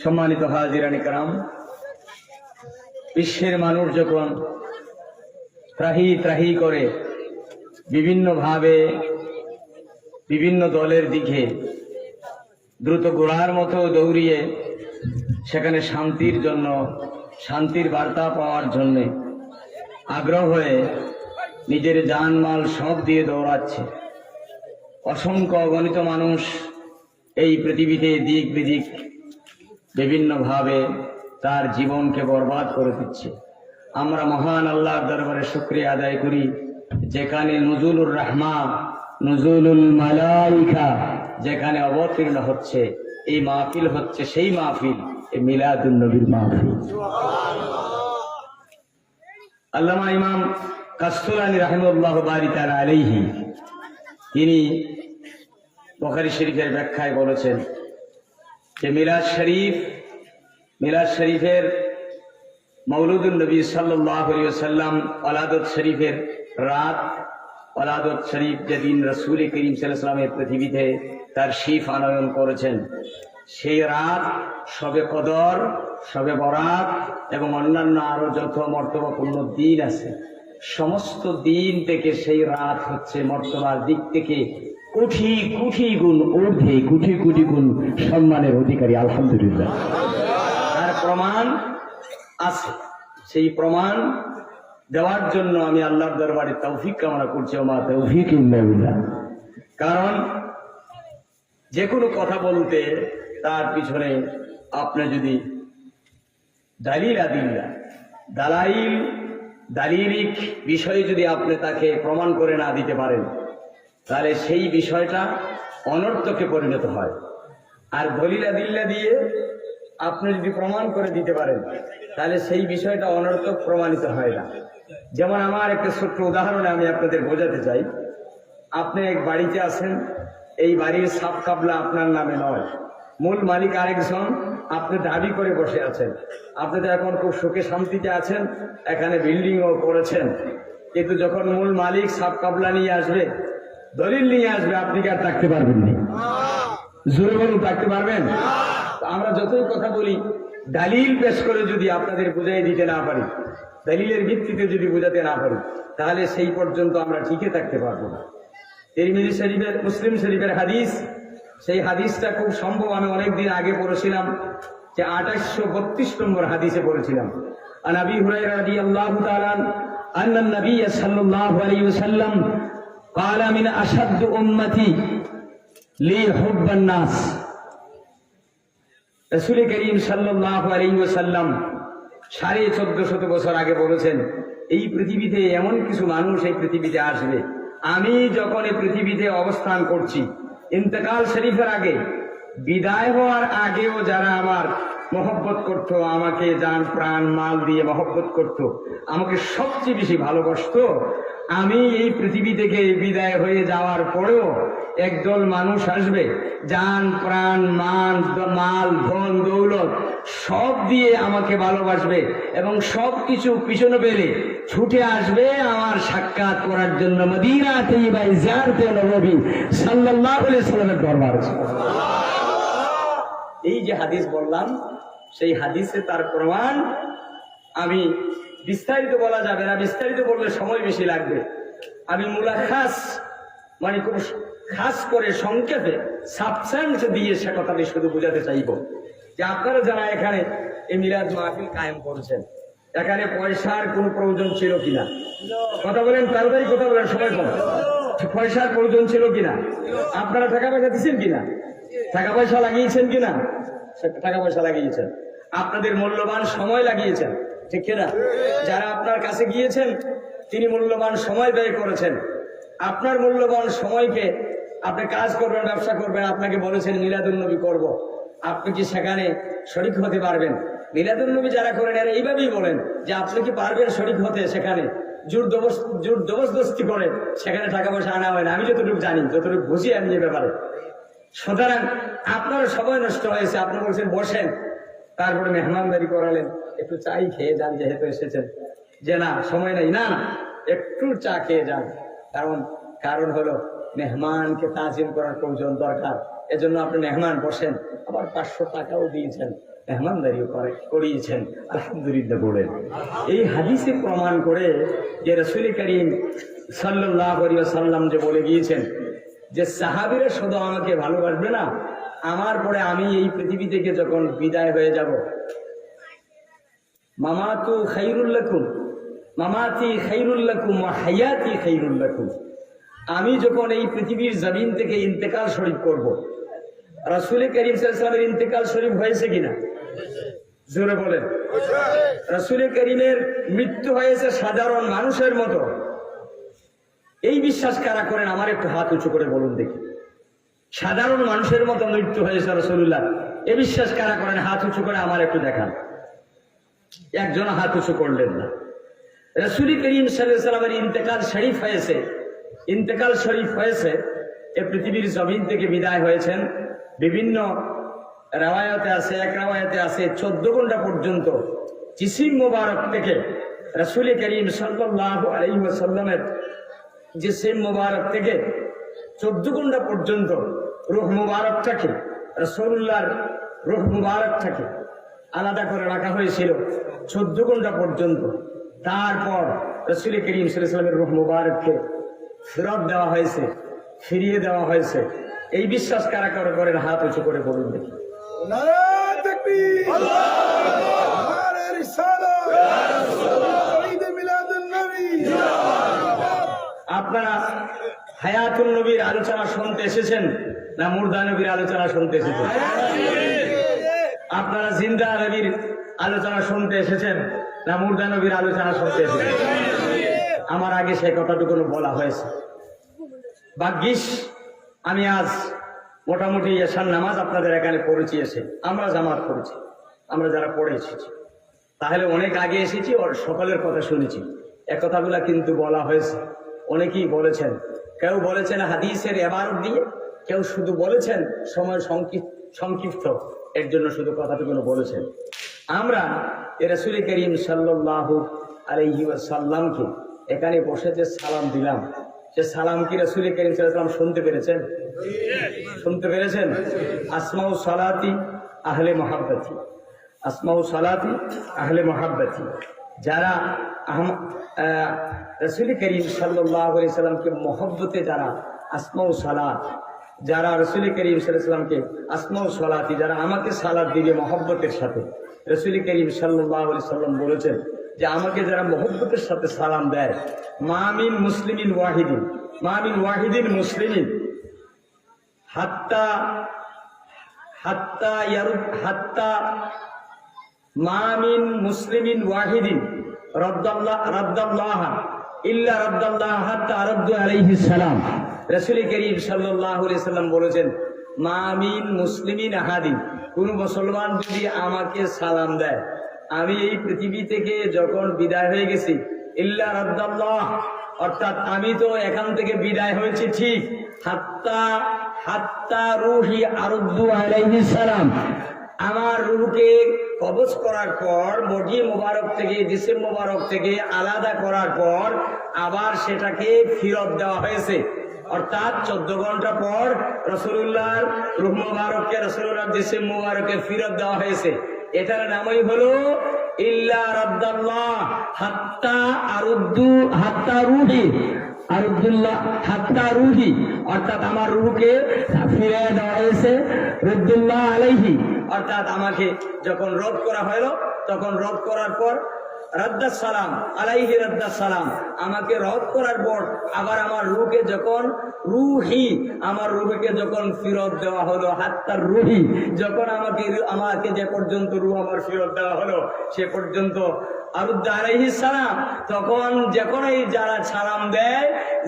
সম্মানিত হাজিরানি کرام, বিশ্বের মানুষ যখন ত্রাহি ত্রাহি করে বিভিন্নভাবে বিভিন্ন দলের দিকে দ্রুত ঘোড়ার মতো দৌড়িয়ে সেখানে শান্তির জন্য, শান্তির বার্তা পাওয়ার জন্য আগ্রহ হয়ে নিজের জানমাল সব দিয়ে দৌড়াচ্ছে, অসংখ্য অগণিত মানুষ এই পৃথিবীতে দিক বিদিক বিভিন্নভাবে তার জীবনকে বরবাদ করে দিচ্ছে। আমরা মহান আল্লাহর দরবারে শুকরিয়া আদায় করি, যেখানে নুজুলুর রহমা, নুজুলুল মালাইকা যেখানে অবতীর্ণ হচ্ছে, এই মাহফিল হচ্ছে সেই মাহফিল, এই মিলাদুন নবীর মাহফিল। আল্লামা ইমাম কাসতুলানী রাহিমাহুল্লাহ বারি তাআলা আলাইহি তিনি বুখারী শরীফের ব্যাখ্যায় বলেছেন যে মিলাদ শরীফের মৌলুদুন নবী সাল্লাল্লাহু আলাইহি ওয়াসাল্লাম ওলাদত শরীফের রাত, ওলাদত শরীফ যেদিন রাসূল করিম সাল্লাল্লাহু আলাইহি ওয়াসাল্লামের পৃথিবীতে তার শিফ আনয়ন করেছেন, সেই রাত শবে কদর, শবে বরাত এবং অন্যান্য আরো যত মর্তবাপূর্ণ দিন আছে, সমস্ত দিন থেকে সেই রাত হচ্ছে মর্তবার দিক থেকে কোটি কোটি গুণ ঊর্ধ্বে, কোটি কোটি গুণ সম্মানের অধিকারী। আলহামদুলিল্লাহ, তার প্রমাণ আছে। সেই প্রমাণ দেওয়ার জন্য আমি আল্লাহর দরবারে তৌফিক কামনা করছি, ওমা তৌফিক ইল্লা বিল্লাহ। কারণ যে কোনো কথা বলতে তার পিছনে আপনি যদি দালিলিক বিষয়ে যদি আপনি তাকে প্রমাণ করে না দিতে পারেন, তাহলে সেই বিষয়টা অনর্থকে পরিণত হয়। আর দলিল আদিল্লা দিয়ে আপনি যদি প্রমাণ করে দিতে পারেন, তাহলে সেই বিষয়টা অনর্থক প্রমাণিত হয় না। যেমন আমার একটা ছোট্ট উদাহরণে আমি আপনাদের বোঝাতে চাই। আপনি এক বাড়িতে আছেন, এই বাড়ির সাপ কাবলা আপনার নামে নয়, মূল মালিক আরেকজন, আপনি দাবি করে বসে আছেন। আপনি তো এখন খুব সুখে শান্তিতে আছেন, এখানে বিল্ডিংও করেছেন, কিন্তু যখন মূল মালিক সাপ কাবলা নিয়ে আসবে, দলিল নিয়ে আসবে, আপনি কি আর থাকতে পারবেন না? জোরে বলুন, থাকতে পারবেন? আমরা যতই কথা বলি, দলিল পেশ করে যদি আপনাদের বুঝাই দিতে না পারি, দলিলের ভিত্তিতে যদি বুঝাতে না পারি, তাহলে সেই পর্যন্ত আমরা ঠিকই থাকতে পারবো না। তিরমিজি শরীফের, মুসলিম শরীফের হাদিস, সেই হাদিসটা খুব সম্ভব আমি অনেকদিন আগে পড়েছিলাম, যে 2832 নম্বর হাদিসে পড়েছিলাম। আন আবি হুরায়রা রাদিয়াল্লাহু তাআলা আন্না নবী সাল্লাল্লাহু আলাইহি ওয়াসাল্লাম قال من اشد امتي لي حب الناس। রাসূল করিম সাল্লাল্লাহু আলাইহি ওয়াসাল্লাম 1450 বছর আগে বলেছেন, এই পৃথিবীতে এমন কিছু মানুষ এই পৃথিবীতে আসবে, আমি যখন এই পৃথিবীতে অবস্থান করছি, ইন্তেকাল শরীফের আগে, বিদায় হওয়ার আগেও যারা আমার মহব্বত করত, আমাকে জান প্রাণ মাল দিয়ে মহব্বত করত, আমাকে সবচেয়ে বেশি ভালোবাসতো, আমি এই পৃথিবী থেকে বিদায় হয়ে যাওয়ার পরেও একদল মানুষ আসবে, জান প্রাণ মাল ধন দৌলত সব দিয়ে আমাকে ভালোবাসবে এবং সবকিছু পিছনে ফেলে ছুটে আসবে আমার সাক্ষাৎ করার জন্য মদিনা তৈয়বা জিয়ারতে নবী সাল্লাল্লাহু আলাইহি ওয়াসাল্লামের দরবারে। এই যে হাদিস বললাম, সেই হাদিসে তার প্রমাণ। আমি বিস্তারিত বলা যাবে না, বিস্তারিত বললে সময় বেশি লাগবে। আমি মুলাখাস মানে খুব খাস করে সংক্ষেপে সাবস্টেন্স দিয়ে সে কথাটি শুধু বোঝাতে চাইব যে আপনারা যারা এখানে এই মিলাদ মাহফিল কায়েম করেছেন, এখানে পয়সার কোনো প্রয়োজন ছিল কিনা? কথা বলেন, তাড়াতাড়ি কথা বলেন, সময় কম। পয়সার প্রয়োজন ছিল কিনা? আপনারা টাকা পয়সা দিচ্ছেন কিনা? টাকা পয়সা লাগিয়েছেন কিনা? টাকা পয়সা লাগিয়েছেন, আপনাদের মূল্যবান সময় লাগিয়েছেন, ঠিক কিনা? যারা আপনার কাছে গিয়েছেন তিনি মূল্যবান সময় ব্যয় করেছেন। আপনার মূল্যবান সময়কে আপনি কাজ করবেন, ব্যবসা করবেন, আপনাকে বলেছেন মিলাদুন নবী করব, আপনি কি সেখানে শরীক হতে পারবেন? মিলাদুন নবী যারা করেন এরা এইভাবেই বলেন যে আপনি কি পারবেন শরীক হতে? সেখানে জোর জবরদস্তি করে সেখানে টাকা পয়সা আনা হয় না, আমি যতটুকু জানি, যতটুকু বুঝি আমি এ ব্যাপারে। সুতরাং আপনার সময় নষ্ট হয়েছে, আপনি বলছেন বসেন, তারপরে মেহমানদারি করালেন, একটু চাই খেয়ে যান যেহেতু এসেছেন, যে না সময় নেই, না না একটু চা খেয়ে যান। কারণ হলো মেহমানকে তাজিম করার প্রয়োজন দরকার, এজন্য আপনি মেহমান বসেন, আবার 500 টাকাও দিয়েছেন, মেহমানদারিও করিয়েছেন, আলহামদুলিল্লাহ বলেন। এই হাদিসে প্রমাণ করে যে রাসূল করিম সাল্লাল্লাহু আলাইহি ওয়াসাল্লাম যে বলে গিয়েছেন যে সাহাবীরা শুধু আমাকে ভালোবাসবে না, আমার পরে আমি এই পৃথিবী থেকে যখন বিদায় হয়ে যাব, মামাতু খায়রুল লাকুম, মামাতি খায়রুল লাকুম ওয়া হায়াতি খায়রুল লাকুম, আমি যখন এই পৃথিবীর জমিন থেকে ইন্তেকাল শরীফ করব, রাসূল করিম সাল্লাল্লাহু আলাইহি ওয়াসাল্লামের ইন্তেকাল শরীফ হয়েছে কিনা জোরে বলেন। রাসূল করিমের মৃত্যু হয়েছে সাধারণ মানুষের মতো, এই বিশ্বাস কারা করেন আমার একটু হাত উঁচু করে বলুন দেখি। সাধারণ মানুষের মতো মৃত্যু হয়েছে রাসূলুল্লাহ, এই বিশ্বাস কারা করেন হাত উঁচু করে আমার একটু দেখান। একজন হাত উঁচু করলেন না। রাসূল করিম সাল্লাল্লাহু আলাইহি ওয়াসাল্লামের ইন্তেকাল শরীফ হয়েছে, ইন্তেকাল শরীফ হয়েছে, এই পৃথিবীর জমিন থেকে বিদায় হয়েছেন। বিভিন্ন রাওয়ায়াতে আছে, এক রাওয়ায়াতে আছে 14 ঘন্টা পর্যন্ত জিসিম মোবারক থেকে রাসূল করিম সাল্লাল্লাহু আলাইহি ওয়াসাল্লামের জিসিম মোবারক থেকে 14 ঘন্টা পর্যন্ত রূহ মুবারকটাকে, রাসূলুল্লাহর রূহ মুবারকটাকে আলাদা করে রাখা হয়েছিল 14 ঘন্টা পর্যন্ত। তারপর রাসূল করিম সাল্লাল্লাহু আলাইহি ওয়াসাল্লামের রূহ মুবারককে ফেরত দেওয়া হয়েছে, ফিরিয়ে দেওয়া হয়েছে। এই বিশ্বাস কারা কারা করেন হাত উঁচু করে বলুন দেখি। নারায়ে তাকবীর, নারে রিসালাত, ঈদ মিলাদুন নবী। আপনারা হায়াতুন নবীর আলোচনা শুনতে এসেছেন না মুর্দা নবীর আলোচনা শুনতে এসেছেন? আপনারা জিন্দা নবীর আলোচনা শুনতে এসেছেন না মুর্দা নবীর আলোচনা শুনতে এসেছেন? আমার আগে সেই কথাটুকু বলা হয়েছে। ভাগ্যিস আমি আজ মোটামুটি এশার নামাজ আপনাদের এখানে পড়েছি, এসে আমরা জামাত করেছি, আমরা যারা পড়ে এসেছি, তাহলে অনেক আগে এসেছি, ওর সকলের কথা শুনেছি। এ কথাগুলা কিন্তু বলা হয়েছে, অনেকেই বলেছেন, কেউ বলেছেন হাদিসের ইবারত দিয়ে, কেউ শুধু বলেছেন সময় সংক্ষিপ্ত, এর জন্য শুধু কথাটুকু বলেছেন। আমরা রাসূল করিম সাল্লাল্লাহু আলাইহি ওয়াসাল্লামকে এখানে বসে যে সালাম দিলাম, সে সালাম কি রাসূল করিম সাল্লাল্লাহু আলাইহি ওয়াসাল্লাম শুনতে পেরেছেন? শুনতে পেরেছেন? আসমাউ সালাতি আহলে মুহাব্বতি, আসমাউ সালাতি আহলে মুহাব্বতি, যারা রাসূল করিম সাল্লাল্লাহু আলাইহি ওয়াসাল্লামকে মহব্বতে যারা আসমাউ সালাত, যারা রাসূল করিম সাল্লাল্লাহু আলাইহি ওয়াসাল্লামকে আসমাউ সালাতি, যারা আমাকে সালাত দিবে মহব্বতের সাথে, রাসূল করিম সাল্লাল্লাহু আলাইহি ওয়াসাল্লাম বলেছেন যে আমাকে যারা মহব্বতের সাথে সালাম দেয়, মামিন মুসলিমিন ওয়াহিদিন, মামিন ওয়াহিদিন মুসলিমিন হাত্তা হাত্তা ইয়ারুদ হাত্তা মামিন মুসলিমিন ওয়াহিদিন রাদ্দাল্লাহ ইল্লা রাদ্দাল্লাহ হাত্তা আরাদ্দু আলাইহিস সালাম। রাসূল করিম সাল্লাল্লাহু আলাইহি ওয়াসাল্লাম বলেছেন মামিন মুসলিমিন আহাদিন, কোন মুসলমান যদি আমাকে সালাম দেয়, আমি এই পৃথিবী থেকে যখন বিদায় হয়ে গেছি, ইল্লা রাদ্দাল্লাহ, অর্থাৎ আমি তো এখান থেকে বিদায় হয়েছি ঠিক, হাত্তা হাত্তা রুহি আরদ্দু আলাইহিস সালাম, আমার রূহকে কবজ করার পর, বডি মোবারক থেকে, জিসিম মোবারক থেকে আলাদা করার পর আবার সেটাকে ফেরত দেওয়া হয়েছে। অর্থাৎ 14 ঘন্টা পর রাসূলুল্লাহর রূহ মোবারককে, রাসূলুল্লাহর জিসিম মোবারককে ফেরত দেওয়া হয়েছে। এটার নামই হলো ইল্লা রাদ্দাল্লাহ হাত্তা আরদ্দু হাত্তা রুহি আরদুল্লাহ হাত্তা রুহি, অর্থাৎ আমার রূহকে ফিরিয়ে দেওয়া হয়েছে রদ্দুল্লাহ আলাইহি, অর্থাৎ আমাকে যখন রদ করা হলো, তখন রদ করার পর রাদ্দাস সালাম আলাইহি রাদ্দাস সালাম, আমাকে রদ করার পর আবার আমার রূহকে যখন রুহি, আমার রূহকে যখন ফেরত দেওয়া হলো, হাত্তার রুহি, যখন আমাকে যে পর্যন্ত রূহ আমার ফেরত দেওয়া হলো সে পর্যন্ত আরুদ্দা আলাইহিস সালাম, তখন যখন এই যারা সালাম দেয়,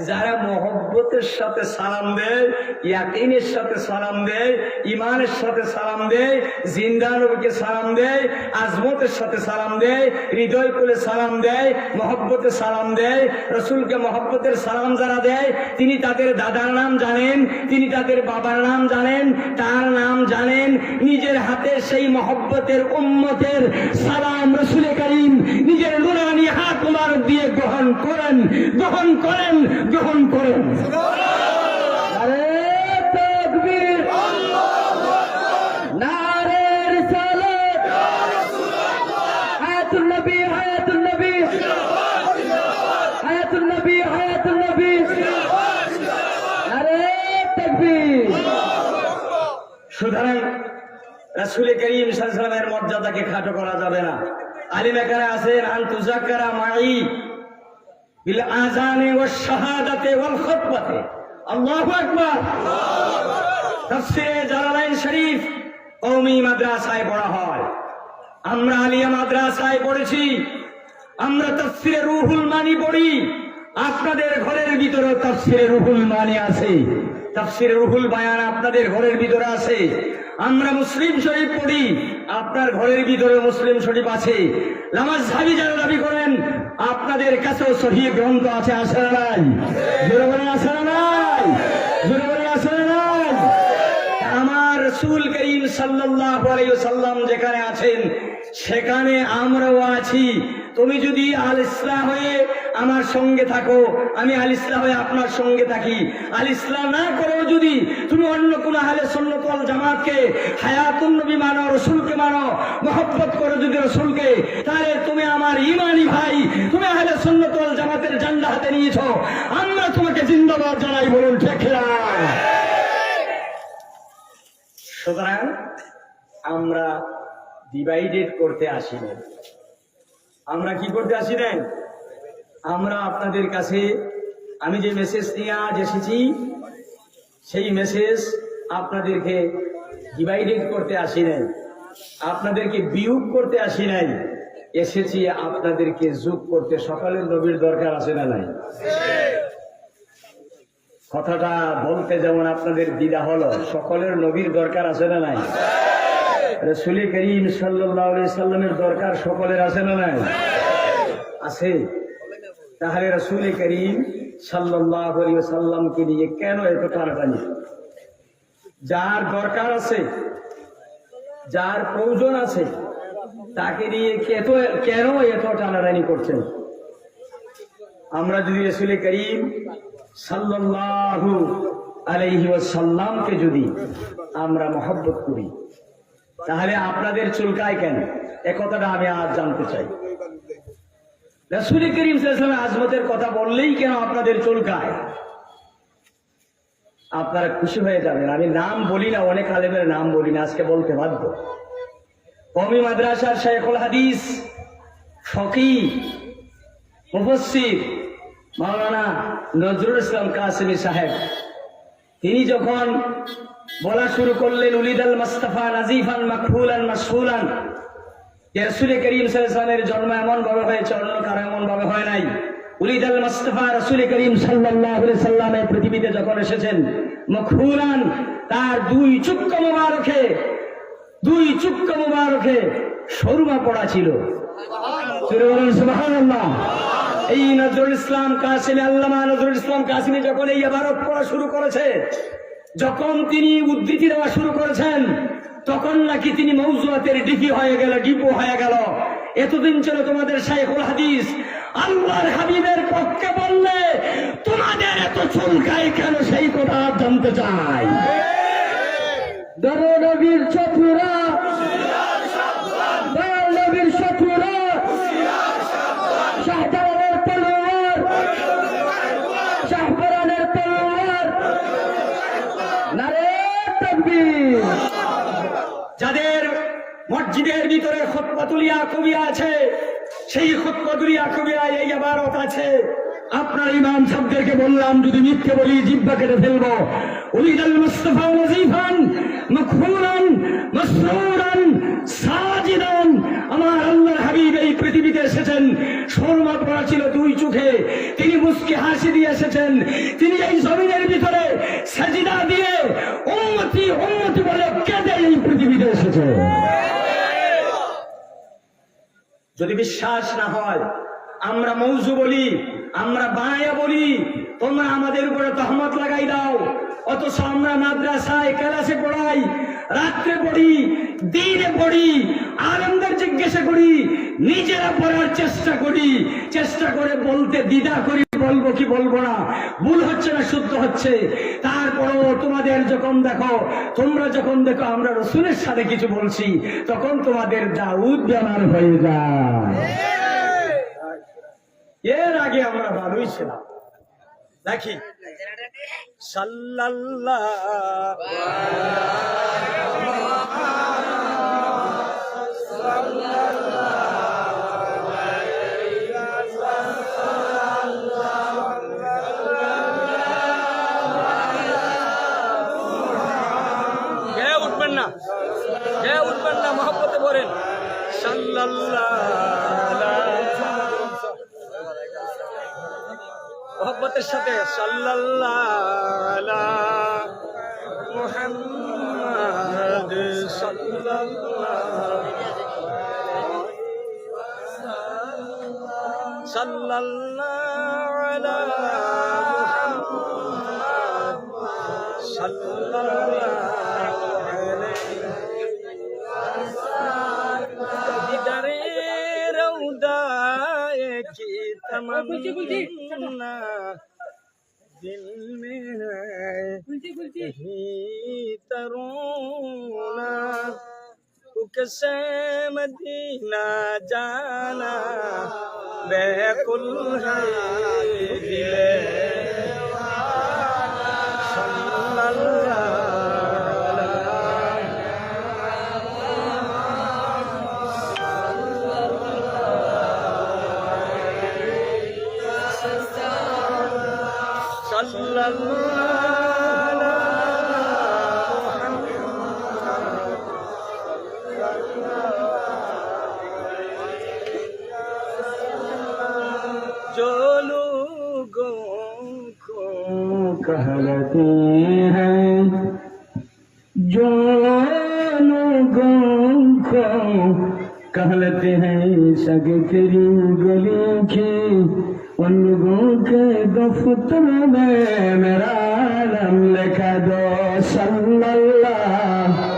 যারা মহব্বতের সাথে সালাম দেয়, ইয়াকিনের সাথে সালাম দেয়, ইমানের সাথে সালাম দেয়, জিন্দা নবীকে সালাম দেয়, আজমতের সাথে সালাম দেয়, হৃদয় খুলে সালাম দেয়, মহব্বতে সালাম দেয়, রাসূলকে মহব্বতের সালাম যারা দেয়, তিনি তাদের দাদার নাম জানেন, তিনি তাদের বাবার নাম জানেন, তার নাম জানেন, নিজের হাতে সেই মহব্বতের উম্মতের সালাম রাসূল করিম নিজের নুরানি হাত মুবারক দিয়ে গ্রহণ করেন, গ্রহণ করেন, গ্রহণ করেন। নারে তাকবীর, নারে রিসালাত, রাসূল করিম সাল্লাল্লাহু আলাইহি ওয়াসাল্লামের মর্যাদাকে খাটো করা যাবে না। আলিম এখানে আছেন, আন তুযাক্কারা মাই বিল আযানি ওয়াশ শাহাদাতি ওয়াল খুতবাতি। আল্লাহু আকবার। তাফসীরে জালালাইন শরীফ কওমি মাদ্রাসায় পড়া হয়, আমরা আলিয়া মাদ্রাসায় পড়েছি, আমরা তাফসীরে রুহুল মানি পড়ি। আপনাদের ঘরের ভিতরে তাফসীরে রুহুল মানি আছে, তাফসীরে রুহুল বায়ান আপনাদের ঘরের ভিতরে আছে। আমরা মুসলিম শরীফ পড়ি, আপনার ঘরের ভিতরে মুসলিম শরীফ আছে। লামাযহাবী যারা দাবি করেন আপনাদের কাছেও সহিহ গ্রন্থ আছে, আছে না নাই? জোরে বলেন আছে না নাই? জোরে বলেন আছে না নাই? আমার রাসূল করিম সাল্লাল্লাহু আলাইহি ওয়াসাল্লাম যেখানে আছেন সেখানে আমরাও আছি। তুমি যদি আল ইসলাম হয়ে আমার সঙ্গে থাকো, আমি আল ইসলাম হয়ে আপনার সঙ্গে থাকি। আল ইসলাম না করেও যদি তুমি অন্য কোন আহলে সুন্নাত ওয়াল জামাতকে, হায়াতুন নবী মানো, রাসূলকে মানো, মহব্বত করো যদি রাসূলকে, তাহলে তুমি আমার ঈমানি ভাই, তুমি আহলে সুন্নাত ওয়াল জামাতের ঝান্ডা হাতে নিয়েছো। আমরা তোমাকে জিন্দাবাদ জানাই, বলুন ঠিক না? সুতরাং আমরা ডিভাইডেড করতে আসি না। আমরা কি করতে আসি না? আমরা আপনাদের কাছে, আমি যে মেসেজ নিয়ে আজ এসেছি সেই মেসেজ আপনাদেরকে ডিভাইডেড করতে আসি নাই, আপনাদেরকে বিয়োগ করতে আসি নাই, এসেছি আপনাদেরকে যোগ করতে। সকলের নবীর দরকার আছে না নাই? কথাটা বলতে যেমন আপনাদের দ্বিধা হলো, সকলের নবীর দরকার আছে না নাই? রাসূল করিম সাল্লাল্লাহু আলাইহি সাল্লামের দরকার সকলের আছে না নাই? আছে। তাহলে রাসূল করিম সাল্লাল্লাহু আলাইহি সাল্লামকে নিয়ে কেন এত টানাটানি? যার দরকার আছে, যার প্রয়োজন আছে, তাকে নিয়ে কেন এত টানাটানি করছেন? আমরা যদি রাসূল করিম সাল্লাল্লাহু আলাইহি ওয়াসাল্লামকে যদি আমরা মহব্বত করি, তাহলে আপনাদের চুলকায় কেন? এ কথাটা আমি আজ জানতে চাই। রাসূল করিম সাল্লাল্লাহু আলাইহি ওয়াসাল্লামের আজমতের কথা বললেই কেন আপনাদের চুলকায়? আপনারা খুশি হয়ে যাবেন। আমি নাম বলি না, অনেক আলেমের নাম বলি না, আজকে বলতে বাধ্য। কওমি মাদ্রাসার শাইখুল হাদিস, ফকিহ, মুফাসসির মাওলানা নজরুল ইসলাম কাসেমী সাহেব, তিনি যখন বলা শুরু করলেন উলিদাল মুস্তাফা নাজিফান মাকফুলান মাসহুলান, রাসূল করিম সাল্লাল্লাহু আলাইহি ওয়াসাল্লামের জন্ম এমন ভাবে হয়েছে, অন্য কারো এমন ভাবে হয় নাই। উলিদাল মুস্তাফা রাসূল করিম সাল্লাল্লাহু আলাইহি ওয়াসাল্লাম পৃথিবীতে যখন এসেছেন, মাকফুলান, তার দুই চুক্কা মুবারকে সুরমা পড়া ছিল। সুবহানাল্লাহ। এই নজরুল ইসলাম কাসেমী, আল্লামা নজরুল ইসলাম কাসেমী যখন এই ইবারত পড়া শুরু করেছে, যখন তিনি উদ্ধৃতি দেওয়া শুরু করেছেন, তখন নাকি তিনি মওজুয়াতের ডিপো হয়ে গেল। এতদিন ছিল তোমাদের শাইখুল হাদিস, আল্লাহর হাবিবের পক্ষে বললে তোমাদের এত চুলকায় কেন, সেই কথা জানতে চাই। নবীর শত্রুরা, নবীর শত্রুরা, শাহজালালের তলোয়ার, শাহপরানের তলোয়ার, নারে তাকবীর। যাদের মসজিদের ভিতরে খুতবাতুল ইয়াকুবিয়া আছে, সেই খুতবাতুল ইয়াকুবিয়ায় এই ইবারত আছে। আপনার ইমাম সাহেবদেরকে বললাম, যদি মিথ্যে বলি জিহ্বা কেটে ফেলবো। উলিদাল মুস্তাফা নাজিফান মাকফুলান মাসরুরান সাজিদান, আমার আল্লাহর হাবিব এই পৃথিবীতে এসেছেন, সুরমা পড়া ছিল দুই চোখে, তিনি মুস্কি হাসি দিয়ে এসেছেন, তিনি এই জমিনের ভিতরে সাজিদা দিয়ে উম্মতি উম্মতি বলে কেঁদে এই পৃথিবীতে এসেছেন। যদি বিশ্বাস না হয়, আমরা মৌজু বলি, আমরা বানায়া বলি, তোমরা আমাদের উপরে তহমত লাগাই দাও। অথচ আমরা মাদ্রাসায় ক্লাসে পড়াই, রাত্রে পড়ি, দিনে পড়ি, আলেমদের জিজ্ঞাসা করি, নিজেরা পড়ার চেষ্টা করে বলতে দ্বিধা করি, বলবো কি বলবো না, ভুল হচ্ছে না শুদ্ধ হচ্ছে। তারপরও তোমরা যখন দেখো আমরা রাসূলের সাথে কিছু বলছি, তখন তোমাদের দাউদ জানার হয়ে যায়। এর আগে আমরা ভালোই ছিলাম। দেখি সাল্লাল্লাহু মোহাম্মতের সাথে সাল্লাল্লাহু মুহাম্মাদ সাল্লাল্লাহু আলা মুহাম্মাদ সাল্লাল্লাহু আলাইহি দিদারে রৌদায়ে কি তমন্না दिल में है यही तरोना तू कैसे मदीना जाना बेकुल है दिले जो लोगों को कहते हैं जो लोगों को कहते हैं सगे तेरी गली की उन लोगों के दफ्तर में मेरा नाम लिखा दो सल्लल्लाहु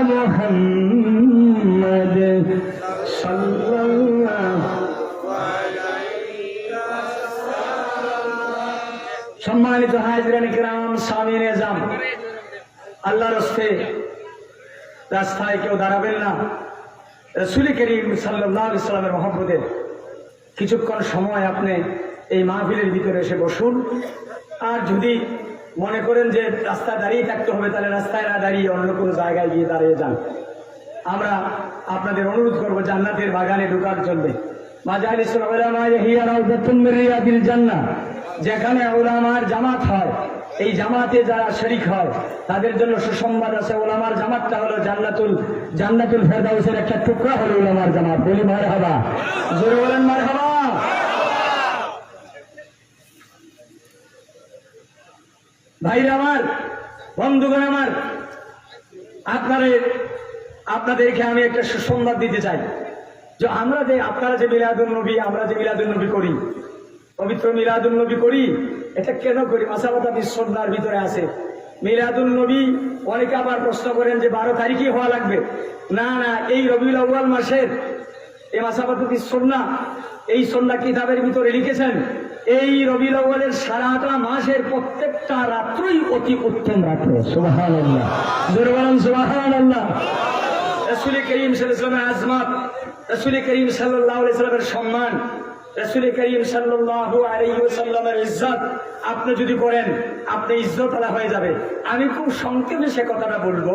मुहम्मद সম্মানিত হাজরান কিরাম সামিন এজাম আল্লাহর রাস্তে রাস্তায় কেউ দাঁড়াবেন না রাসূল করিম সাল্লাল্লাহু আলাইহি ওয়াসাল্লামের মহব্বতে কিছুক্ষণ সময় আপনি এই মাহফিলের ভিতরে এসে বসুন আর যদি মনে করেন যে রাস্তায় দাঁড়িয়ে থাকতে হবে তাহলে রাস্তায় না দাঁড়িয়ে অন্য কোনো জায়গায় গিয়ে দাঁড়িয়ে যান আমরা আপনাদের অনুরোধ করব জান্নাতের বাগানে ঢোকার জন্য মাজালিসুল উলামা হিয়া রাউদাতুম মিন রিয়াদিল জান্নাহ যেখানে উলামার জামাত হয় এই জামাতে যারা শরীক হয় তাদের জন্য সুসংবাদ আছে উলামার জামাতটা হলো জান্নাতুল ফেরদাউসের একটা টুকরা হলো উলামার জামাত বলি মারহাবা জোরে বলেন মারহাবা ভাইরা আমার বন্ধুগণ আমার আপনাদেরকে আমি একটা সুসংবাদ দিতে চাই যে আপনারা যে মিলাদুন নবী আমরা যে মিলাদুন নবী করি পবিত্র মিলাদুন নবী করি এটা কেন করি মাসাবাতা বিশ্বনার ভিতরে আছে মিলাদুন নবী অনেকে আবার প্রশ্ন করেন যে 12 তারিখে হওয়া লাগবে না না এই রবিউল আউয়াল মাসের এই মাসাবাতা বিশ্বনা এই সন্ধ্যা কিতাবের ভিতরে লিখেছেন এই রবিউল আউয়ালের সারাটা মাসের প্রত্যেকটা রাত্রই অতি উত্তম রাত্র সুবহানাল্লাহ জোরে বলেন সুবহানাল্লাহ রাসূল করিম সাল্লাল্লাহু আলাইহি ওয়াসাল্লামের আজমত রাসূল করিম সাল্লাল্লাহু আলাইহি ওয়াসাল্লামের সম্মান রাসূল করিম সাল্লাল্লাহু আলাইহি ওয়াসাল্লামের ইজ্জত আপনি যদি করেন আপনি ইজ্জত আলা হয়ে যাবে আমি খুব সংক্ষেপে সে কথাটা বলবো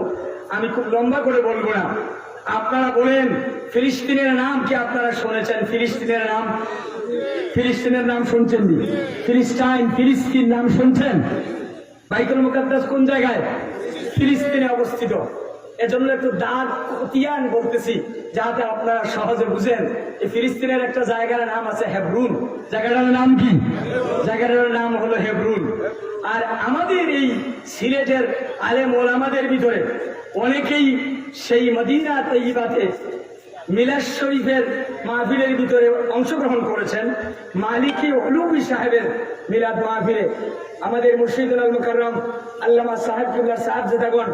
আমি খুব লম্বা করে বলবো না আপনারা বলেন ফিলিস্তিনের নাম কি আপনারা শুনেছেন ফিলিস্তিনের নাম শুনছেন ফিলিস্তিন নাম শুনছেন বাইতুল মুকাদ্দাস কোন জায়গায় ফিলিস্তিনে অবস্থিত এজন্য একটু দাগ খতিয়ান বলতেছি যাতে আপনারা সহজে বুঝেন এই ফিলিস্তিনের একটা জায়গার নাম আছে হেব্রুন জায়গাটার নাম কি জায়গাটার নাম হলো হেব্রুন আর আমাদের এই সিলেটের আলেম ওলামাদের ভিতরে অনেকেই সেই মদিনা তৈয়বাতে মিলাদ শরীফের মাহফিলের ভিতরে অংশগ্রহণ করেছেন মালিকি উলুবি সাহেবের মিলাদ মাহফিলে আমাদের মুর্শিদুল মুকাররম আল্লামা সাহেব কিবলা সাহেবজাদাগণ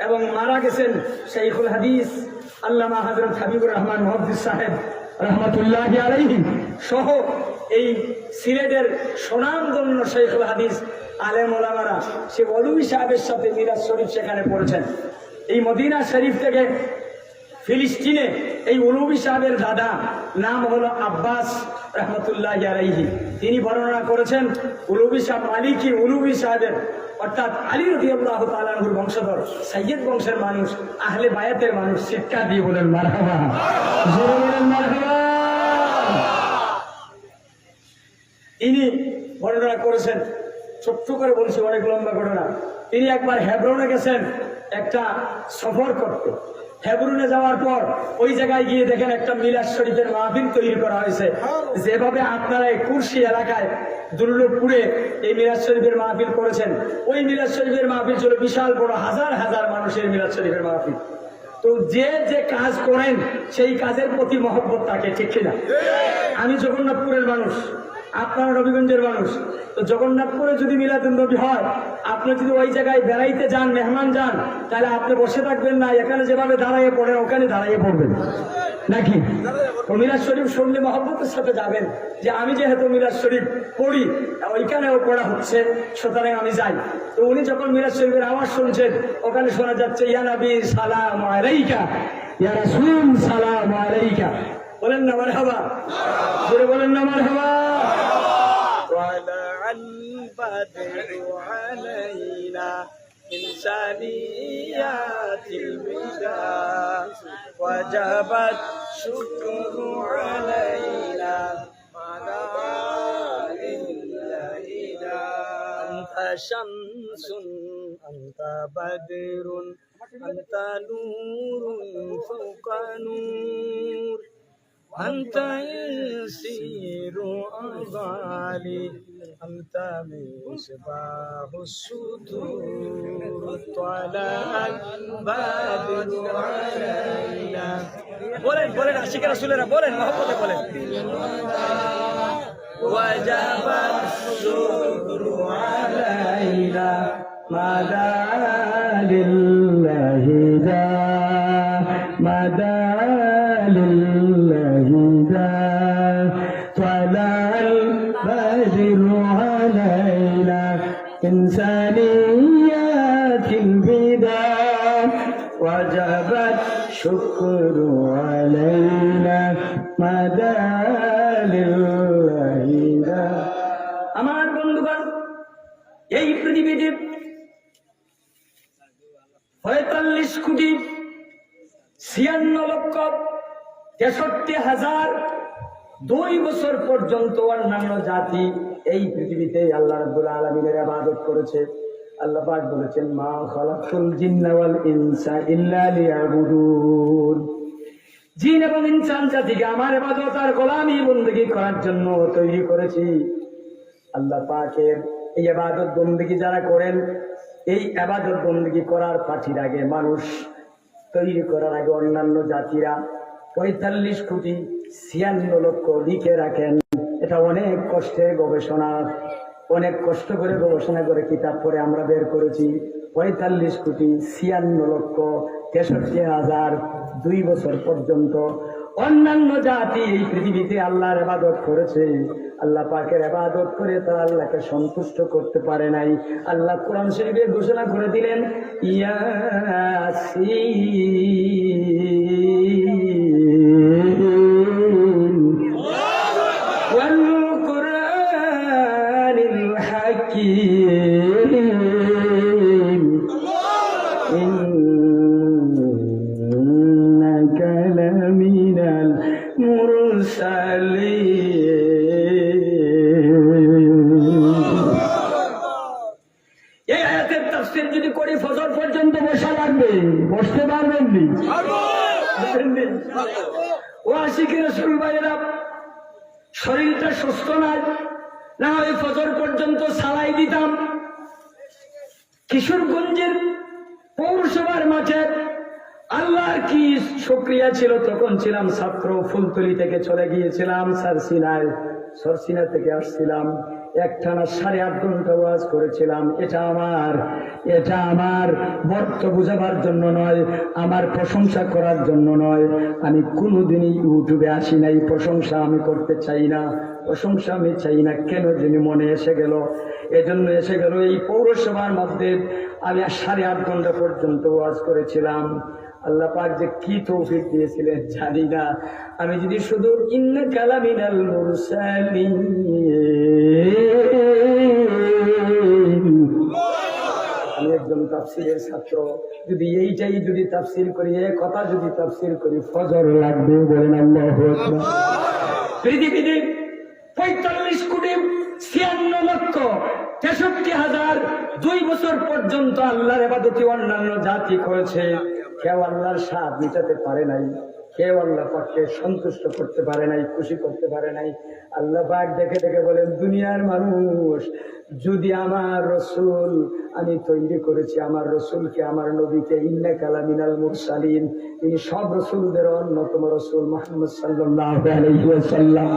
এবং মারা গেছেন শাইখুল হাদিস আল্লামা হযরত হাবিবুর রহমান মুহাদ্দিস সাহেব রহমাতুল্লাহি আলাইহি সহ এই সিলেটের সুনামধন্য শাইখুল হাদিস আলেম ওলামারা সে উলুবি সাহেবের সাথে মিলাদ শরীফ সেখানে পড়েছেন এই মদিনা শরীফ থেকে ফিলিস্তিনে এই উলুবি সাহেবের দাদা নাম হলো আব্বাস রহমতুল্লাহি আলাইহি তিনি বর্ণনা করেছেন উলুবি সাহেব মালিকি উলুবি সাহেবের অর্থাৎ আলী রাদিয়াল্লাহু তাআলা আনহুর বংশধর সাইয়্যিদ বংশের মানুষ আহলে বায়াতের মানুষ শিক্ষা দিয়ে বলেন মারহাবা জোরে বলেন মারহাবা ইনি বর্ণনা করেছেন, ছোট্ট করে বলছি, অনেক লম্বা ঘটনা। তিনি একবার হেব্রনে গেছেন একটা সফর করতে। হেব্রনে যাওয়ার পর ওই জায়গায় গিয়ে দেখেন একটা মিলাদ শরীফের মাহফিল তৈরি করা হয়েছে। যেভাবে আপনারা এই কুর্শি এলাকায় দুর্লভপুরে এই মিলাদ শরীফের মাহফিল করেছেন, ওই মিলাদ শরীফের মাহফিল ছিল বিশাল বড়, হাজার হাজার মানুষের মিলাদ শরীফের মাহফিল। তো যে যে কাজ করেন সেই কাজের প্রতি মহব্বত থাকে, ঠিক কিনা? আমি জগন্নাথপুরের মানুষ, আপনারা রবিগঞ্জের মানুষ। তো জগন্নাথপুরে যদি মিলাদুন নবী হয়, আপনি যদি ওই জায়গায় বেড়াইতে যান, মেহমান যান, তাহলে আপনি বসে থাকবেন না, এখানে যেভাবে দাঁড়িয়ে পড়েন ওখানে দাঁড়িয়ে পড়বেন নাকি? তো মিলাদ শরীফ শুনলে মহব্বতের সাথে যাবেন, যে আমি যেহেতু মিলাদ শরীফ পড়ি, ওইখানেও পড়া হচ্ছে, সুতরাং আমি যাই। তো উনি যখন মিলাদ শরীফের আওয়াজ শুনছেন, ওখানে শোনা যাচ্ছে ইয়া নবী সালাম আলাইকা, ইয়া রাসূল সালাম আলাইকা। বলেন না মারহাবা, জোরে বলেন না মারহাবা। طلع البدر علينا من ثنيات الوداع وجب الشكر علينا على الهدى أنت شمس أنت بدر أنت نور فوق نور أنت يسير أغالي أنت مصباح الصدور طلع البدر علينا বলেন বলেন আশিকের রাসূলেরা বলেন, মহব্বতে বলেন। وجب الشكر علينا مدى لله ذا مدى لله ذا طلع البدر علينا إنسانيات البدع وجب الشكر علينا مدى لله ذا। আমার বন্ধুগণ, এই পৃথিবীতে ৪৫ কোটি ৯৬,৬৩,০০০ বছর পর্যন্ত অন্যান্য জাতি এই পৃথিবীতে আল্লাহ রাব্বুল আলামিনের ইবাদত করেছে। আল্লাহ পাক বলেছেন, মা খালাকুল জিন্না ওয়াল ইনসা ইল্লা লিয়াবুদুন। জিন এবং ইনসান জাতিকে আমার ইবাদত আর গোলামি বندگی করার জন্য তৈরি করেছি। আল্লাহ পাকের এই ইবাদত বندگی যারা করেন, এই ইবাদত বندگی করার পাঠির আগে, মানুষ তৈরি করার আগে অন্যান্য জাতিরা ৪৫ কোটি ৯৬ লক্ষ লিখে রাখেন। এটা অনেক কষ্টের গবেষণা, অনেক কষ্ট করে গবেষণা করে কিতাব পড়ে আমরা বের করেছি ৪৫ কোটি ৯৬ লক্ষ ৬৩,০০০ বছর পর্যন্ত অন্যান্য জাতি এই পৃথিবীতে আল্লাহর ইবাদত করেছে। আল্লাহ পাকের ইবাদত করে তারা আল্লাহকে সন্তুষ্ট করতে পারে নাই। আল্লাহ কোরআন শরীফে ঘোষণা করে দিলেন, ইয়াসিন ওয়াল কুরআনিল হাকীম ইন্নাকা লামিনাল মুরসালিন। এই আয়াতের তাফসীর যদি করি ফজর পর্যন্ত বসা লাগবে, বসতে পারবেন না। ও আশিকের রাসূল ভাইরা, শরীরটা সুস্থ নাই, না হয় ফজর পর্যন্ত সালাই দিতাম। কিশোরগঞ্জের পৌরসভার মাঠে আল্লাহর কি শুকরিয়া ছিল, তখন ছিলাম ছাত্র, ফুলতলি থেকে চলে গিয়েছিলাম সরসিনায়, সরসিনা থেকে আসছিলাম, একটানা ৮.৫ ঘন্টা ওয়াজ করেছিলাম। এটা আমার বর্ত বুঝাবার জন্য নয়, আমার প্রশংসা করার জন্য নয়। আমি কোনোদিনই ইউটিউবে আসি নাই, প্রশংসা আমি করতে চাই না, প্রশংসা আমি চাই না। কেন যিনি মনে এসে গেল, এজন্য এসে গেল। এই পৌরসভার মধ্যে আমি ৮.৫ ঘন্টা পর্যন্ত ওয়াজ করেছিলাম। আল্লাহ পাক যে কি তৌফিক দিয়েছিলেন জানি না। আমি যদি শুধু ইন্নাকা লামিনাল মুরসালিন, আমি একজন তাফসীরের ছাত্র, যদি তাফসীর করি, এই কথা যদি তাফসীর করি, ফজর লাগবে। বলেন আল্লাহু আকবার। পৃথিবীতে ৪৫ কোটি 96,63,2 বছর পর্যন্ত আল্লাহর ইবাদতি অন্যান্য জাতি করেছে, কেউ আল্লাহর স্বাদ মিটাতে পারে নাই, কেউ আল্লাহ পাককে সন্তুষ্ট করতে পারে নাই, খুশি করতে পারে নাই। আল্লাহ পাক দেখে দেখে বলেন, দুনিয়ার মানুষ, যদি আমার রসুল আমি তৈরি করেছি, আমার রসুলকে, আমার নবীকে, ইন্নাকা লামিনাল মুরসালিন, তিনি সব রসুলদের অন্যতম রসুল মুহাম্মদ সাল্লাল্লাহু আলাইহি ওয়াসাল্লাম,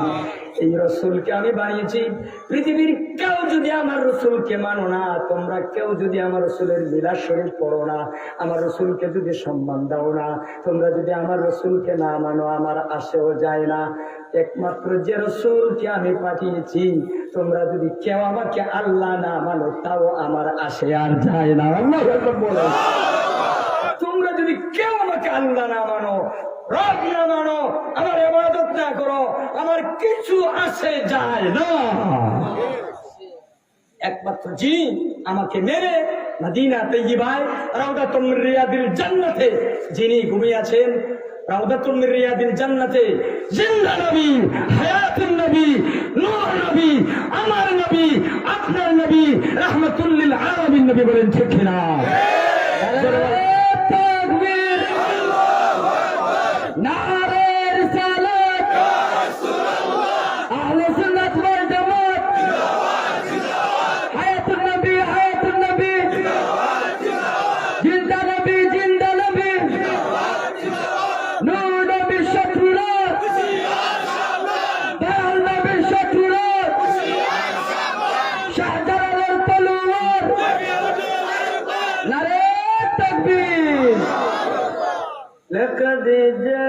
এই রসুলকে আমি বানিয়েছি। পৃথিবীর কেউ যদি আমার রসুলকে মানো না, তোমরা কেউ যদি আমার রসুলের মিলাদ শরীফ পড়ো না, আমার রসুলকে যদি সম্মান দাও না, তোমরা যদি আমার রসুলকে না মানো, আমার আসেও যায় না। একমাত্র যে রসুলকে আমি পাঠিয়েছি, তোমরা যদি কেউ আমাকে আল্লাহ না মানো, তাও আমার আসে আর যায় না। আল্লাহু আকবার বলো। তোমরা যদি কেউ আমাকে আল্লাহ না মানো, রব না মানো, আমার ইবাদত না করো, আমার কিছু আসে যায় না। একমাত্র যিনি আমাকে মেরে মদিনা তাইয়্যিবায় রাউদাতুম মির রিয়াদিল জান্নাতে যিনি ঘুমিয়ে আছেন, রাউদাতুম মির রিয়াদিল জান্নাতে, জিন্দা নবী, হায়াতুন নবী, নূর নবী, আমার নবী, আপনার নবী, রাহমাতুল লিল আলামিন নবী, বলেন ঠিক কিনা? তাকবীর, আল্লাহু আকবার, নারে রিসালাত, ইয়া রাসূলুল্লাহ, আহলে সুন্নাত ওয়াল জামাত, জিন্দাবাদ, জিন্দাবাদ, হায়াতুন নবী, হায়াতুন নবী, জিন্দাবাদ, জিন্দাবাদ, জিন্দা নবী, জিন্দা নবী, জিন্দাবাদ, জিন্দাবাদ, নূর নবীর শত্রুরা, দয়াল নবীর শত্রুরা, শাহজালালের তলোয়ার, নারে তাকবীর। লাকাদ জাআকুম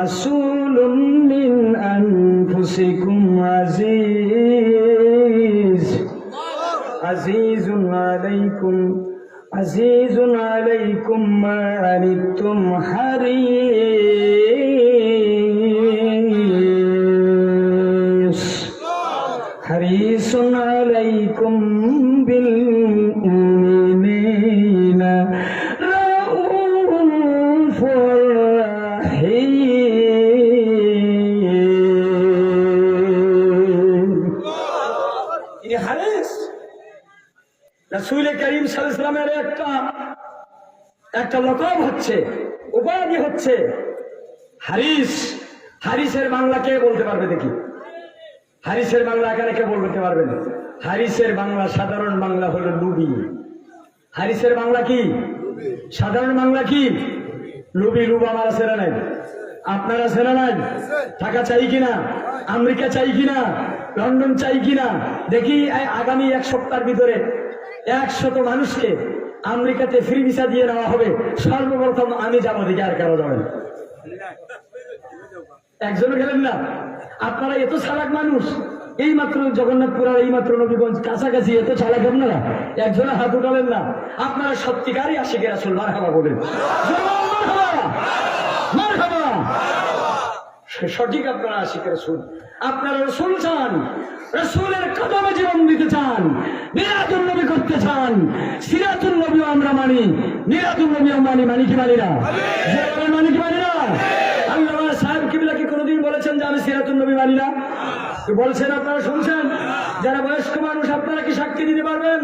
রাসূলুম মিন আনফুসিকুম আজিজুন আলাইকুম মা আনিতুম হারিসুন আলাইকুম বিল মুমিনিনা রাউফুর রাহিম। তিনি হারিস, রাসূল করিম সাল্লাল্লাহু আলাইহি ওয়াসাল্লামের একটা লকব হচ্ছে, উপাধি হচ্ছে হারিস। হারিসের বাংলা কে বলতে পারবে দেখি? হারিসের বাংলা এখানে কে বলতে পারবেন? হারিসের বাংলা, সাধারণ বাংলা হলো লুবি। হারিসের বাংলা কি? সাধারণ বাংলা কি? লুবি। লুব আমার আছে না নাই? আপনার আছে না নাই? টাকা চাই কিনা? আমেরিকা চাই কিনা? লন্ডন চাই কিনা? দেখি আগামী 1 সপ্তাহের ভিতরে 100 মানুষকে আমেরিকাতে ফ্রি ভিসা দিয়ে নেওয়া হবে। সর্বপ্রথম আমি যাবো, দেখি আর কারো যাবেন? একজনও গেলেন না? আপনারা এত চালাক মানুষ, এইমাত্র জগন্নাথপুর আর এইমাত্র নবীগঞ্জ কাছাকাছি, এত চালাক আপনারা, একজনে হাত উঠালেন না। আপনারা সত্যিকারই আশিকে রাসূল, মারহাবা বলেন, মারহাবা। সঠিক আপনারা আশিকে রাসূল, আপনারা রাসূল চান, রাসূলের কদমে জীবন দিতে চান, মিলাদুন নবী করতে চান। সিরাতুন নবীও আমরা মানি, মিলাদুন নবীও মানি। মানি কি মানি না? মানি কি মানি না? আল্লামা সাহেব কিবলা কি কোনোদিন বলেছেন যে আমি সিরাতুন নবী মানি না? বলছেন, আপনারা শুনছেন? যারা বয়স্ক মানুষ, আপনারা কি সাক্ষী দিতে পারবেন?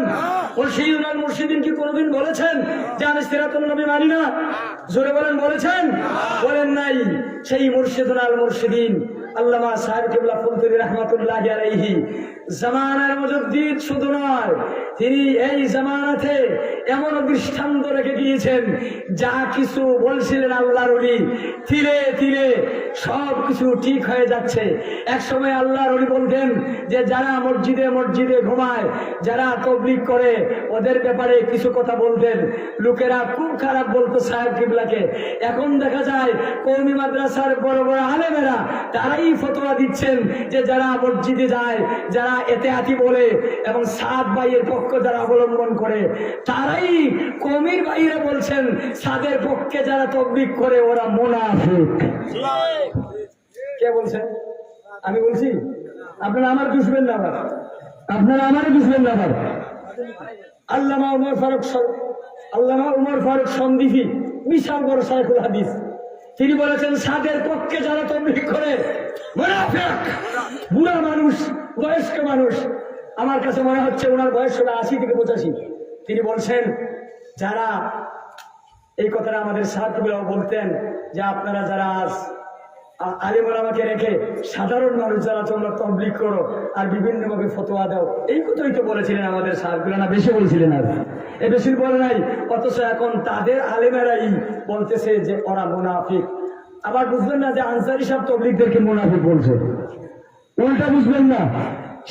মুর্শিদুল আল মুর্শিদিন কি কোনোদিন বলেছেন যে আমি সিরাতুন নবী মানি না? জোরে বলেন, বলেছেন? বলেন নাই। সেই মুর্শিদুল আল মুর্শিদিন আল্লামা সাহেব কিবলা ফুলতুরি রাহমাতুল্লাহি আলাইহি জামানার মুজাদ্দিদ শুধু নয়, তিনি এই জামানাতে এমন দৃষ্টান্ত রেখে গিয়েছেন, যা কিছু বলছিলেন আল্লাহর ওলি, ধীরে ধীরে সব কিছু ঠিক হয়ে যাচ্ছে। এক সময় আল্লাহর ওলি বলতেন যে যারা মসজিদে মসজিদে ঘুমায়, যারা তাবলীগ করে, ওদের ব্যাপারে কিছু কথা বলতেন। লোকেরা খুব খারাপ বলতো সাহেব কিবলাকে। এখন দেখা যায় কওমি মাদ্রাসার বড় বড় আলেমেরা তারাই ফতোয়া দিচ্ছেন যে যারা মসজিদে যায়, যারা এতেহাতি বলে এবং সাদ ভাইয়ের পক্ষ যারা অবলম্বন করে, তারাই কওমির ভাইয়েরা বলছেন সাদের পক্ষে যারা তাবলীগ করে ওরা মুনাফিক। কে বলছেন? আমি বলছি? আপনারা আমার দুশবেন না, আপনারা আমারও দুশবেন না। আল্লামা উমর ফারুক সন্দিফি, বিশাল বড় শাইখুল হাদিস, তিনি বলেছেন সাদের পক্ষে যারা তবলিগ করে মুনাফিক, বুড়া মানুষ, বয়স্ক মানুষ। আমার কাছে মনে হচ্ছে ওনার বয়স হবে 80 থেকে 85। তিনি বলছেন যারা এই কথাটা আমাদের সাথীরাও বলতেন যে আপনারা যারা আজ আলেম ওলামাকে রেখে সাধারণ মানুষ যারা তোমরা তবলিগ করো আর বিভিন্ন ভাবে ফতোয়া দাও, এই কথাই তো বলেছিলেন আমাদের সাহেবগুলো, না বেশি বলছিলেন? আর এ বেশি বলে নাই। অথচ এখন তাদের আলেমেরাই বলতেছে যে ওরা মুনাফিক। আবার বুঝবেন না যে আনসারী সাহেব তবলিগদেরকে মুনাফিক বলছে, উল্টা বুঝবেন না,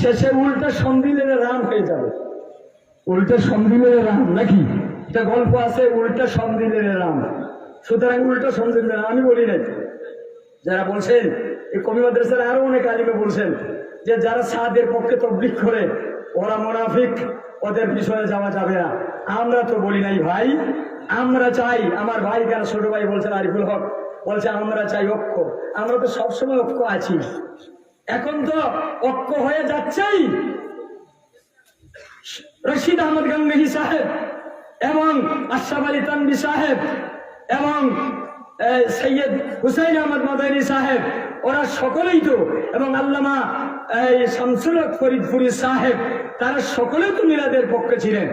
শেষে উল্টা সন্ধিলের রাম হয়ে যাবে। উল্টা সন্ধিলের রাম নাকি এটা গল্প আছে, উল্টা সন্ধিলের রাম। সুতরাং উল্টা সন্ধিলের রাম আমি বলি নাই। যারা বলছেন এই কমি মাদ্রাসার আরো অনেক আলিমে বলছেন যে যারা সাদের পক্ষে তবলিগ করে ওরা মুনাফিক, ওদের বিষয়ে যাওয়া যাবে না। আমরা তো বলি নাই ভাই, আমরা চাই, আমার ভাই কেন ছোট ভাই বলছেন আরিফুল হক বলছে আমরা চাই ঐক্য। আমরা তো সবসময় ঐক্য আছি, এখন তো ঐক্য হয়ে যাচ্ছেই। রশিদ আহমদ গাঙ্গহি সাহেব এবং আশরাফ আলী তানভী সাহেব এবং সৈয়দ হুসাইন আহমদ মাদানী সাহেব ওরা সকলেই তো, এবং আল্লামা শামসুল হক ফরিদপুরি সাহেব, তারা সকলেই তো মিলাদের পক্ষে ছিলেন।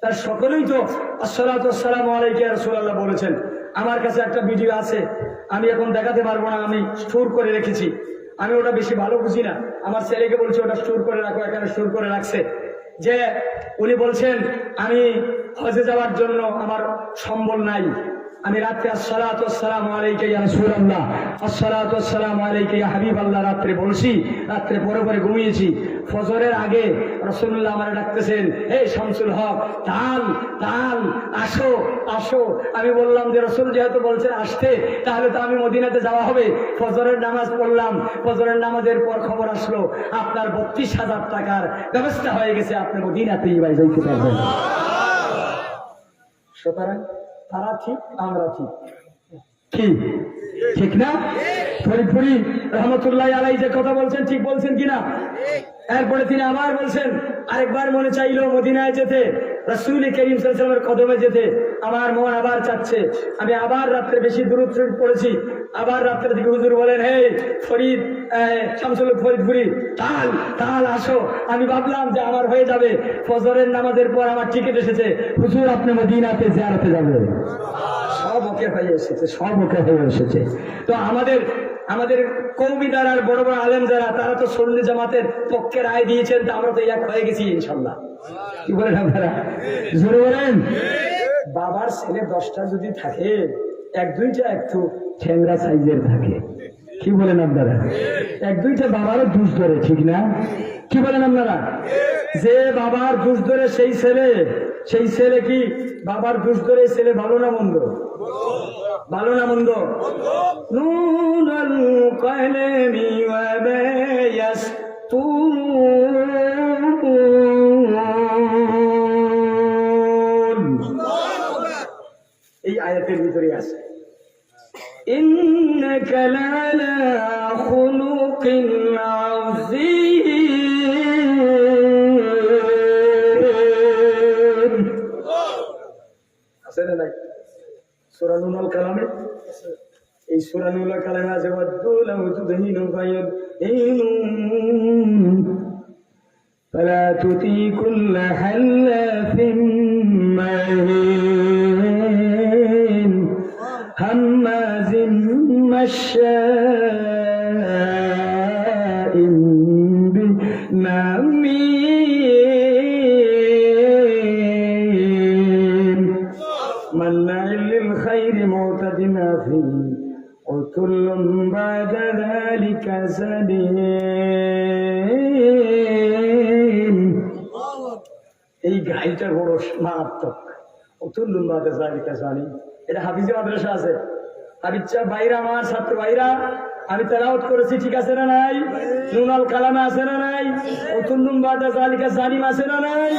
তার সকলেই তো আসসালাতু ওয়াসসালামু আলাইকা ইয়া রাসূলুল্লাহ বলেছেন। আমার কাছে একটা ভিডিও আছে, আমি এখন দেখাতে পারবো না, আমি স্টোর করে রেখেছি। আমি ওটা বেশি ভালো বুঝি না, আমার ছেলেকে বলছি ওটা স্টোর করে রাখো, এখানে স্টোর করে রাখছে। যে উনি বলছেন আমি হজে যাওয়ার জন্য আমার সম্বল নাই, আমি রাত্রে আসসালাতু ওয়াসসালামু আলাইকা ইয়া রাসূলুল্লাহ, আসসালাতু ওয়াসসালামু আলাইকা ইয়া হাবিবাল্লাহ রাত্রে বলছি, রাত্রে পরে পরে ঘুমিয়েছি। ফজরের আগে রাসূলুল্লাহ আমারে ডাকতেছেন, হে শামসুল হক তাল তাল আসো আসো। আমি বললাম যে রাসূল যেহেতু বলছেন আসতে, তাহলে তো আমি মদিনাতে যাওয়া হবে। ফজরের নামাজ পড়লাম, ফজরের নামাজের পর খবর আসলো আপনার 32,000 টাকার ব্যবস্থা হয়ে গেছে, আপনি মদিনাতেই ভাই যাইতে পারবেন। সুতরাং তারা ঠিক, আমরা ঠিক, কি ঠিক না? ফরিদপুরি রহমতুল্লাহ আলাই যে কথা বলছেন ঠিক বলছেন কিনা? এরপরে তিনি আবার বলছেন আরেকবার মনে চাইলো মদিনায় যেতে, রাসূল করিম সাল্লাল্লাহু আলাইহি ওয়াসাল্লামের কদমে যেতে। আমার মন আবার চাচ্ছে, আমি আবার রাত্রে বেশি দরুদ শরীফ পড়েছি। আবার রাত্রে থেকে হুজুর বলেন, হে ফরিদ শামসুল ফরিদপুরি তাল তাল আসো। আমি ভাবলাম যে আমার হয়ে যাবে, ফজরের নামাজের পর আমার টিকিট এসেছে, হুজুর আপনি মদিনাতে জিয়ারতে যাবেন। সব ওকে হয়ে এসেছে, সব ওকে হয়ে এসেছে। তো আমাদের কওমিদার আর বড় বড় আলেম যারা, তারা তো সুন্নি জামাতের পক্ষে রায় দিয়েছেন, তো আমরা তো এক হয়ে গেছি ইনশাল্লাহ। কি বলেন আপনারা? জোরে বলেন। বাবার ছেলে 10টা যদি থাকে, 1-2টা একটু ঠেংরা সাইজের থাকে। কি বলেন আপনারা? 1-2টা বাবারও দোষ ধরে, ঠিক না? কি বলেন আপনারা? যে বাবার দোষ ধরে সেই ছেলে কি বাবার দোষ ধরে ছেলে ভালো না মন্দ? ভালো না মন্দ? নুনুল কলমি ওয়া ইয়াসতুরুন, এই আয়াতের ভিতরে আছে ইন্নাকা লাআলা খুলুকিন আযীম। আছে না নাই? সূরা নুনুল কালামে, এই সূরা নুনুল কালামে আছে ওয়াদুলাহু তুদহিনু ফায়াদহিনুন ফালা তুতি কুল্লা হাল্লাফিন মাহিন হাম্মাজিন মাশশাইন বিনামিম মান্না'িল লিল খায়রি মু'তাদিন আথিম উতুল্লুম বা'দা যালিকা যালিম। এই গাইটা বড় মারাত্মক। উতুল্লুম বা'দা যালিকা যালিম, এটা হাফিজে মাদ্রাসা আছে। হাফিজ সাহেব ভাইরা, আমার ছাত্র ভাইরা, আমি তেলাওয়াত করেছি, ঠিক আছে না নাই? নুনুল কালামে আছে না নাই? উতুল্লুম বা'দা যালিকা যালিম আছে না নাই?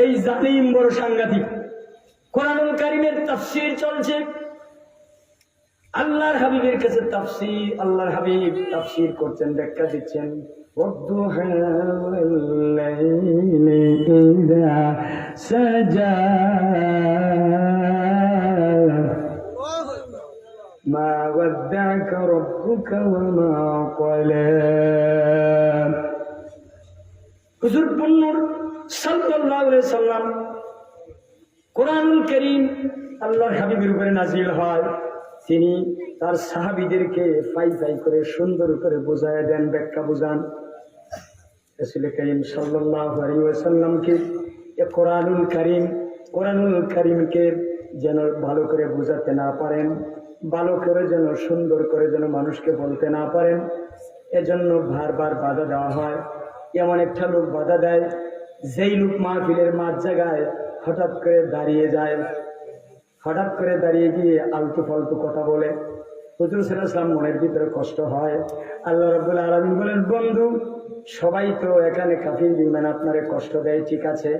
এই জালিম বড় সাংঘাতিক। কোরআনুল কারীমের তাফসীর চলছে, আল্লাহর হাবিবের কাছে তাফসীর, আল্লাহর হাবিব তাফসীর করছেন, ব্যাখ্যা দিচ্ছেন। ওয়াদুহা ওয়াল লাইলি ইযা সাজা মা ودعك ربك وما قلى হুজুর পূর্ণর সাল্লাল্লাহু আলাইহি সাল্লাম কোরআনুল কারীম আল্লাহর হাবিবের উপরে নাজিল হয়, তিনি তার সাহাবীদেরকে পাই পাই করে সুন্দর করে বোঝায় দেন, ব্যাখ্যা বুঝান। রাসূল কারীম সাল্লাল্লাহু আলাইহি ওয়াসাল্লামকে কোরআনুল কারীমকে যেন ভালো করে বোঝাতে না পারেন, ভালো করে যেন সুন্দর করে যেন মানুষকে বলতে না পারেন, এজন্য বারবার বাধা দেওয়া হয়। এমন একটা লোক বাধা দেয়, যেই লোক মাহফিলের মাঝ জায়গায় হঠাৎ করে দাঁড়িয়ে যায়, হঠাৎ করে দাঁড়িয়ে গিয়ে আলতু ফালতু কথা বলে। হুজুর সাল্লাল্লাহু আলাইহি ওয়াসাল্লাম মনের ভিতরে কষ্ট হয়। আল্লাহ রাব্বুল আলামিন বলেন, বন্ধু সবাই তো এখানে কাফির বিমান আপনারে কষ্ট দেয়, ঠিক আছে,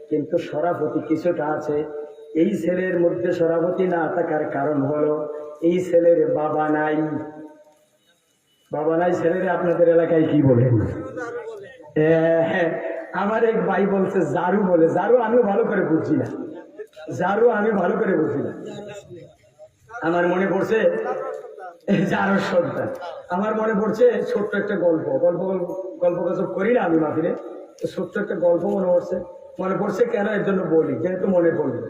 কিন্তু সরাফতি কিছুটা আছে। এই ছেলের মধ্যে সরাফতি না থাকার কারণ হলো এই ছেলের বাবা নাই। বাবা নাই ছেলেরে আপনাদের এলাকায় কি বলেন? আমার এক ভাই বলছে জারু বলে। জারু আমিও ভালো করে বুঝছি না, জারু আমি ভালো করে বুঝছি না। আমার মনে পড়ছে জারুর সন্তান, আমার মনে পড়ছে ছোট্ট একটা গল্প গল্প করি না আমি মাহফিলে, ছোট্ট একটা গল্প মনে পড়ছে কেন এর জন্য বলি, যেহেতু মনে পড়লো।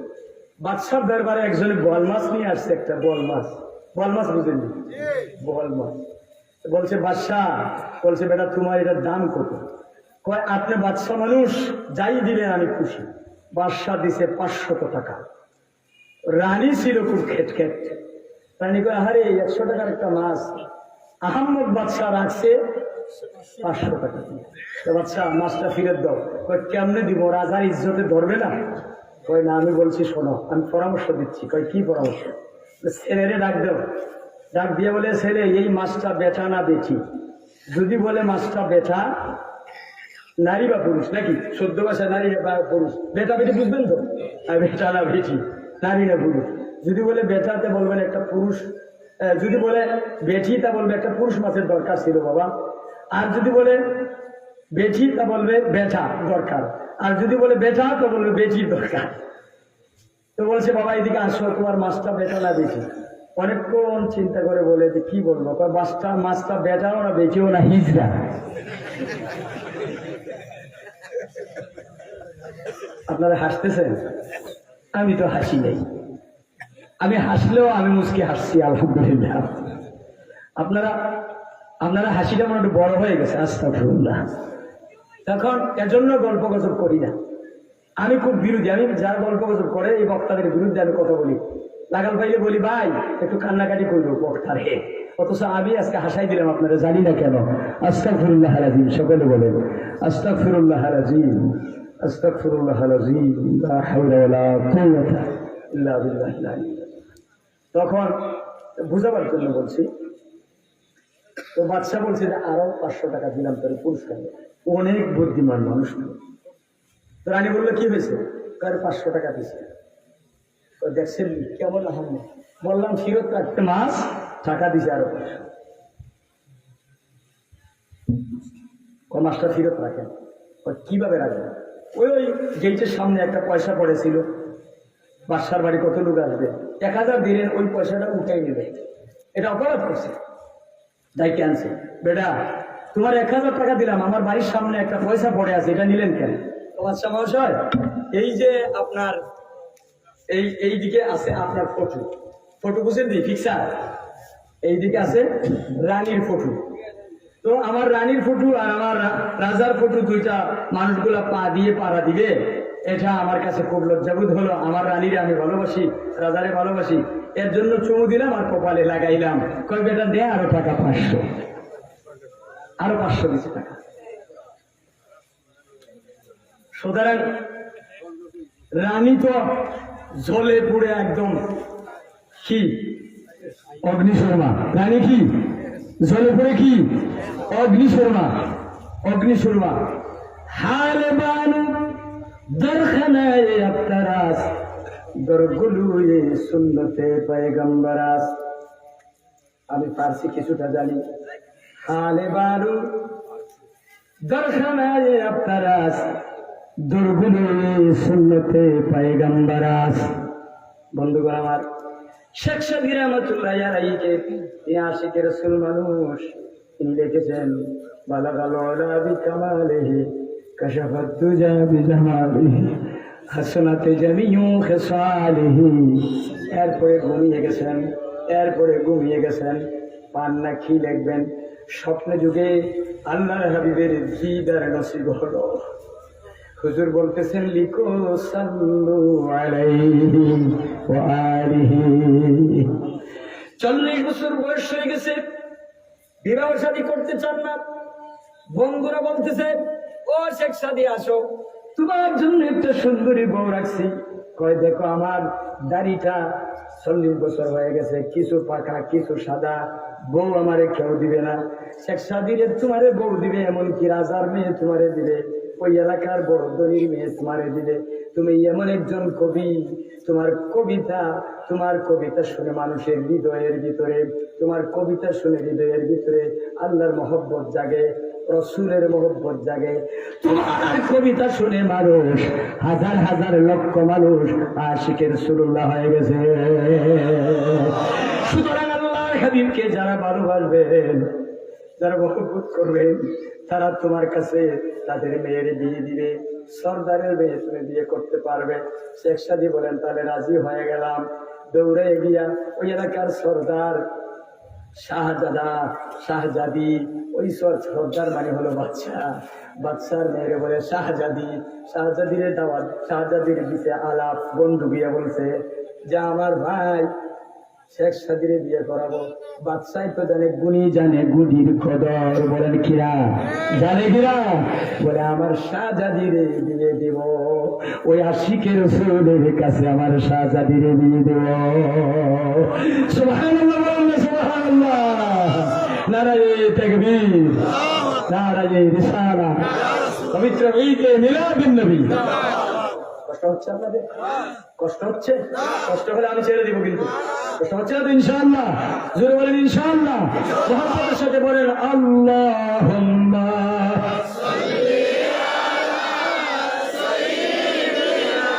বাদশার দরবারে একজনে বল মাছ নিয়ে আসছে, একটা বল মাছ বুঝেননি? বল মাছ বলছে, বাদশাহ বলছে, বেটা তোমার এটার দাম কত? কয়, আপনি বাদশাহ মানুষ, যাই দিলেন আমি খুশি। বাদশাহ দিছে 500 টাকা। রানী ছিল খুব খেট। রানী কয়, আরে 100 টাকার একটা মাছ আহম্মদ বাদশাহ রাখছে 500 টাকা। বাদশাহ মাছটা ফিরত দাও। কয়, কেমনে দিব? রাজার ইজ্জতে ধরবে না? কয়, না, আমি বলছি শোনো, আমি পরামর্শ দিচ্ছি। কয়, কি পরামর্শ? ছেলেরে ডাক দাও। ডাক দিয়ে বলে, ছেলে এই মাছটা বেচা না বেচি? যদি বলে মাছটা বেচা, নারী বা পুরুষ নাকি, সদ্য ভাষায় নারী বা পুরুষ, বেটা বেটি বুঝবেন তো, আর বেটা না বেটি, নারী না পুরুষ। যদি বলে বেটাতে বলবেন একটা পুরুষ, যদি বলে বেটি তা বলবে একটা পুরুষ মাছের দরকার ছিল বাবা। আর যদি বলে বেটি তা বলবে বেটা দরকার। আর যদি বলে বেটা তো বলবে বেটির দরকার। তো বলছে, বাবা এদিকে আসো, তোমার মাছটা বেটা না বেটি? অনেকক্ষণ চিন্তা করে বলে যে কি বলবো, মাছটা বেটাও না বেটিও না, হিজড়া। আপনারা হাসতেছেন, আমি তো হাসি নাই। আমি হাসলেও আমি মুচকি হাসছি, আলহামদুলিল্লাহ। আপনারা হাসিটা মনে একটু বড় হয়ে গেছে, আস্তাগফিরুল্লাহ। তখন এজন্য গল্প গজব করি না, আমি খুব বিরোধী। আমি যারা গল্প গজব করে এই বক্তাদের বিরুদ্ধে আমি কথা বলি। লাগাল পাইলে বলি, ভাই একটু কান্নাকাটি করবো বক্তার হে, অথচ আমি আজকে হাসাই দিলাম আপনারা, জানি না কেন। আস্তাগফিরুল্লাহ আল-আযীম, সকলে বলেন আস্তাগফিরুল্লাহ আল-আযীম, আস্তাগফিরুল্লাহ আল-আযীম, লা হাওলা ওয়ালা কুওয়াতা ইল্লা বিল্লাহিল আলিয়্যিল আযীম। তখন বুঝাবার জন্য বলছি। তো বাদশা বলছে যে আরো 500 টাকা দিলাম তোর পুরস্কার। অনেক বুদ্ধিমান মানুষ। তো রানী বললো, কি হয়েছে? কার 500 টাকা দিছে। দেখছেন কেমন আহম্মদ, বললাম ফিরত রাখতে মাছ, টাকা দিছে আরো 500। মাছটা ফিরত রাখেন। কিভাবে রাখবেন? ওই গেটের সামনে একটা পয়সা পড়েছিল, বাদশার বাড়ি কত লোক আসবে, 1000 দিলেন, ওই পয়সাটা উঠাই নেবে। এটা অপরাধ করছে, তাই ক্যান্সেল। বেটা তোমার 1000 টাকা দিলাম, আমার বাড়ির সামনে একটা পয়সা পড়ে আছে, এটা নিলেন কেন? বাদশা মহাশয়, এই যে আপনার এই দিকে আছে আপনার ফটো বুঝেন দি ফিক্সার, এইদিকে আছে রানীর ফটো। তো আমার রানীর ফটো আর আমার রাজার ফটো, দুইটা মানুষগুলা পা দিয়ে পাড়া দিবে, এটা আমার কাছে খুব লজ্জাবোধ হলো। আমার রানীরে আমি ভালোবাসি, রাজারে ভালোবাসি, এর জন্য চুমু দিলাম আর কপালে লাগাইলাম। কয়, বেটা দে আরো টাকা 500, আরো 500 দিচ্ছে টাকা। সুতরাং রানী তো জ্বলে পুড়ে একদম কি অগ্নিশর্মা। রানী কি জ্বলে পুড়ে কি অগ্নিশর্মা। হালে বানু দরখানায় আফতারাস, দরগুলুয়ে সুন্নতে পয়গম্বরাস। আমি ফার্সি কিছুটা জানি। হালে বানু দরখানায় আফতারাস, দরগুলুয়ে সুন্নতে পয়গম্বরাস। বন্ধুগণ আমার, শেখ সাদি রহমতুল্লাহ আলাইহিকে এই আশিকের রাসূল মানুষ, তিনি লিখেছেন বালাগাল উলা বিকামালিহি কাশাফাত দুজা বিজামালিহি হাসনাতে জামিউ খিসালিহি। এরপরে ঘুমিয়ে গেছেন পান্না কি লিখবেন, স্বপ্নে যুগে আল্লাহর হাবিবের দিদার নসিব হলো। হুজুর বলতেছেন লিখো সাল্লু আলাইহি ওয়া আলিহি। 40 বছর বয়স হয়ে গেছে, বিবাহ শাদী করতে চান না। বন্ধুরা বলতেছে ও শেখ সাদি আসো, তোমার জন্য একটা সুন্দরী বউ রাখছি। কয় দেখো আমার দাড়িটা 40 বছর হয়ে গেছে, কিছু পাকা কিছু সাদা, বউ আমারে কেউ দিবে না। শেখ সাদিরে তোমারে বউ দিবে, এমনকি রাজার মেয়ে তোমারে দিবে, ওই এলাকার বড় ধনীর মেয়ে তোমারে দিবে। তুমি এমন একজন কবি, তোমার কবিতা শুনে মানুষের হৃদয়ের ভিতরে, তোমার কবিতা শুনে হৃদয়ের ভিতরে আল্লাহর মহব্বত জাগে, রসুলের মহব্বত জাগে। তোমার কবিতা শুনে মানুষ হাজার হাজার লক্ষ মানুষ আশিকে রাসূলুল্লাহ হয়ে গেছে। সুতরাং আল্লাহর হাবিবকে যারা ভালোবাসবেন, যারা মহব্বত করবেন, তারা তোমার কাছে তাদের মেয়ের বিয়ে দিবে, সর্দারের মেয়ে তুমি বিয়ে করতে পারবে। শেখ সাদি বলেন তাহলে রাজি হয়ে গেলাম। দৌড়ে গিয়া ওই এলাকার সর্দার শাহজাদি, ওই সর্দার মানে হলো বাচ্চা, বাচ্চার মেয়েরে বলে শাহজাদির দাওয়াত, শাহজাদির দিতে আলাপ। বন্ধু গিয়া বলছে যে আমার ভাই শেখ সাদিরে বিয়ে করাবো। বাদশাহ তো জানে, গুণী জানে গুড়ির কদর। বলেন কিরা জানে কিরা? বলে আমার শাহজাদিরে বিয়ে দিব, ওই আশিকের রাসূলের কাছে আমার শাহজাদিরে বিয়ে দেব। সুবহানাল্লাহ, সুবহানাল্লাহ, নারায়ে তাকবীর, নারায়ে রিসালাত, পবিত্র ঈদে মিলাদুন নবী। কষ্ট হচ্ছে আপনাদের? কষ্ট হচ্ছে? কষ্ট হলে আমি ছেড়ে দিব, কিন্তু কষ্ট হচ্ছে না তো? ইনশাআল্লাহ জোরে বলেন ইনশাআল্লাহ। মুহাব্বতের সাথে বলেন আল্লাহুম্মা সাল্লি আলা সাইয়্যিদিনা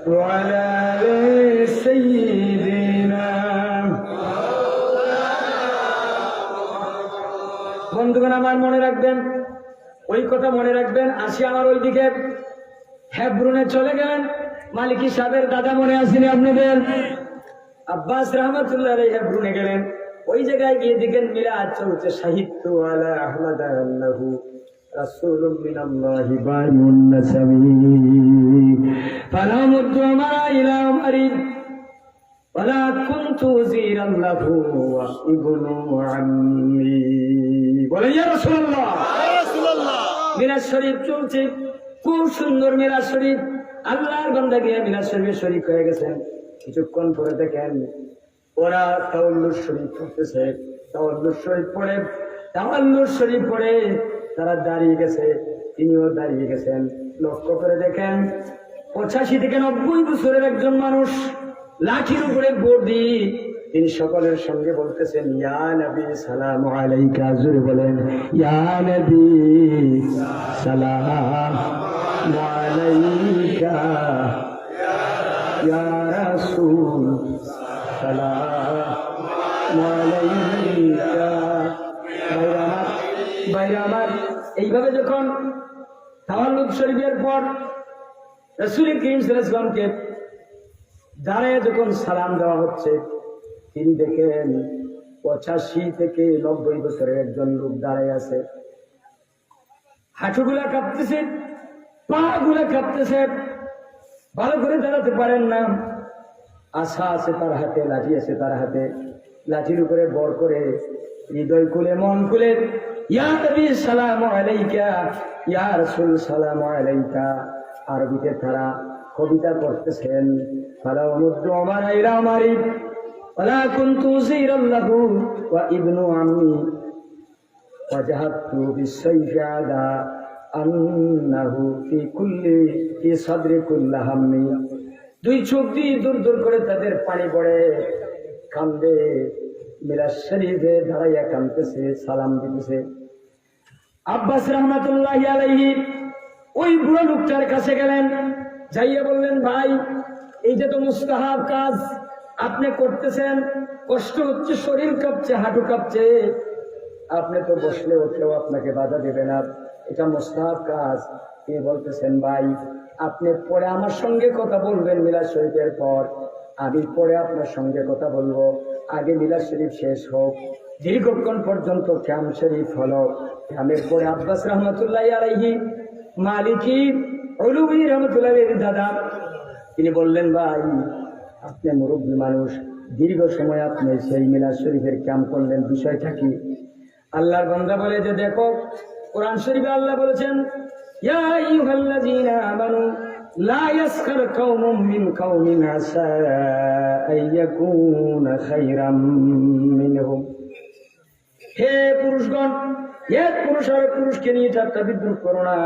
ওয়া আলা আলি সাইয়্যিদিনা। বন্ধুগণ আমার মনে রাখবেন, ওই কথা মনে রাখবেন। আসি আমার ওই দিকে হেব্রুনে চলে গেলেন। মালিকি সাহেবের দাদা মনে আসেনি আপনাদের? আব্বাস রহমতুল্লাহ আলাইহি হেব্রুনে গেলেন। ওই জায়গায় গিয়ে দেখেন মিলাদ চলছে। শাহিদতু আলা আহমদ আন্নাহু রাসূলুম মিনাল্লাহি বায়ুন নাসাবি ফালা মুদ্দু আমারা ইলা উমারি ওয়ালা কুনতু যিরান লাহু ওয়া ইবনু আম্মি। বলেন ইয়া রাসূলুল্লাহ, ইয়া রাসূলুল্লাহ। মিরাজ শরীফ চলছে, খুব সুন্দর মিরাজ শরীফ। আল্লাহর বান্দা গিয়ে মিরাজ শরীফে শরীক হয়ে গেছেন। কিছুক্ষণ পরে দেখেন ওরা তাওয়াল্লুদ শরীফ পড়তেছে। তাওয়াল্লুদ শরীফ পড়ে তারা দাঁড়িয়ে গেছে, তিনিও দাঁড়িয়ে গেছেন। লক্ষ্য করে দেখেন 85 থেকে 90 বছরের একজন মানুষ লাঠির উপরে বর্দি, তিনি সকলের সঙ্গে বলতেছেন ইয়া নবী সালামু আলাইকা। জোরে বলেন ইয়া নবী সালামু আলাইকা, ইয়া রাসূল সালামু আলাইকা। ভাইরা আমার, এইভাবে যখন তাওয়াল্লুদ শরীফের পর রাসূল করিম সাল্লাল্লাহু আলাইহি ওয়াসাল্লামকে দাঁড়ায় যখন সালাম দেওয়া হচ্ছে, তিনি দেখেন 85 থেকে 90 বছরের একজন লোক দাঁড়ায় আছে। হাঁটুগুলা কাঁপতেছে, পা গুলা কাঁপতেছে, ভালো করে দাঁড়াতে পারেন না। আশা আছে তার হাতে, লাঠি আছে তার হাতে। লাঠির উপরে বর করে হৃদয় খুলে মন খুলে ইয়া নবী সালামু আলাইকা, ইয়া রাসূল সালামু আলাইকা আরবিতে তারা কবিতা করতেছেন। ফালা মুদ্দু আমারা ইলা উমারি ওয়ালা কুনতু যিরান লাহু ওয়া ইবনু আম্মি ওয়াজাহাতু বিসাইফি আলা আন্নাহু ফি সাদরি কুল্লি হাম্মি। দুই চোখ দিয়ে দূর দূর করে তাদের পানি পড়ে, কান্দে। মিরাজ শরীফে দাঁড়াইয়া কান্দতেছে, সালাম দিতেছে। আব্বাস রহমতুল্লাহি আলাইহি ওই বুড়ো লোকটার কাছে গেলেন। যাইয়া বললেন, ভাই এইটা তো মুস্তাহাব কাজ, আপনি করতেছেন, কষ্ট হচ্ছে, শরীর কাঁপছে, হাঁটু কাঁপছে, আপনি তো বসলে উঠলেও আপনাকে বাধা দেবে না, এটা মুস্তাহাব কাজ। তিনি বলতেছেন, ভাই আপনি পরে আমার সঙ্গে কথা বলবেন মিলাদ শরীফের পর, আমি পরে আপনার সঙ্গে কথা বলবো, আগে মিলাদ শরীফ শেষ হোক। দীর্ঘক্ষণ পর্যন্ত ক্যাম শরীফ হলো। ক্যামের পরে আব্বাস রহমতুল্লাহ আলাইহি, মালিকি উলুমী রহমতুল্লাহের দাদা, তিনি বললেন, ভাই আপনি মুরব্বী মানুষ, দীর্ঘ সময় আপনি সেই মিলাদ শরীফের ক্যাম্প করলেন, বিষয়টা কি? আল্লাহর বান্দা বলে যে, দেখো কোরআন শরীফে আল্লাহ বলেছেন, ইয়া আইয়ুহাল্লাযীনা আমানু লা ইয়াসখার কওমুম মিন কওমিন আসা আইয়াকুনা খায়রাম মিনহুম। হে পুরুষগণ, এক পুরুষ আর পুরুষকে নিয়ে ঠাট্টা বিদ্রুপ করো না।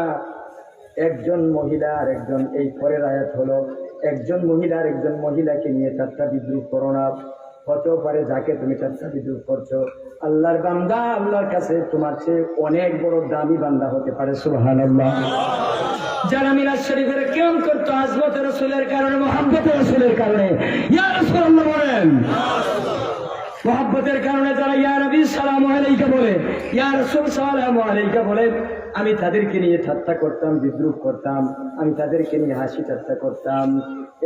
একজন মহিলা আর একজন, এই পরের আয়াত হলো, একজন মহিলা আর একজন মহিলাকে নিয়ে ঠাট্টা বিদ্রুপ করো না। হতেও পারে যাকে তুমি ঠাট্টা বিদ্রুপ করছো আল্লাহর বান্দা, আল্লাহর কাছে তোমার চেয়ে অনেক বড় দামি বান্দা হতে পারে। সুবহানাল্লাহ। যারা মিলাদ শরীফের কিয়াম করতো আজমতে রাসূলের কারণে, মুহাব্বতে রাসূলের কারণে, ইয়া রাসূলুল্লাহ বলেন, মুহাব্বতের কারণে যারা ইয়া নবী সালামু আলাইকা বলে, ইয়া রাসূল সালামু আলাইকা বলে, আমি তাদেরকে নিয়ে ঠাট্টা করতাম, বিদ্রুপ করতাম, আমি তাদেরকে নিয়ে হাসি ঠাট্টা করতাম।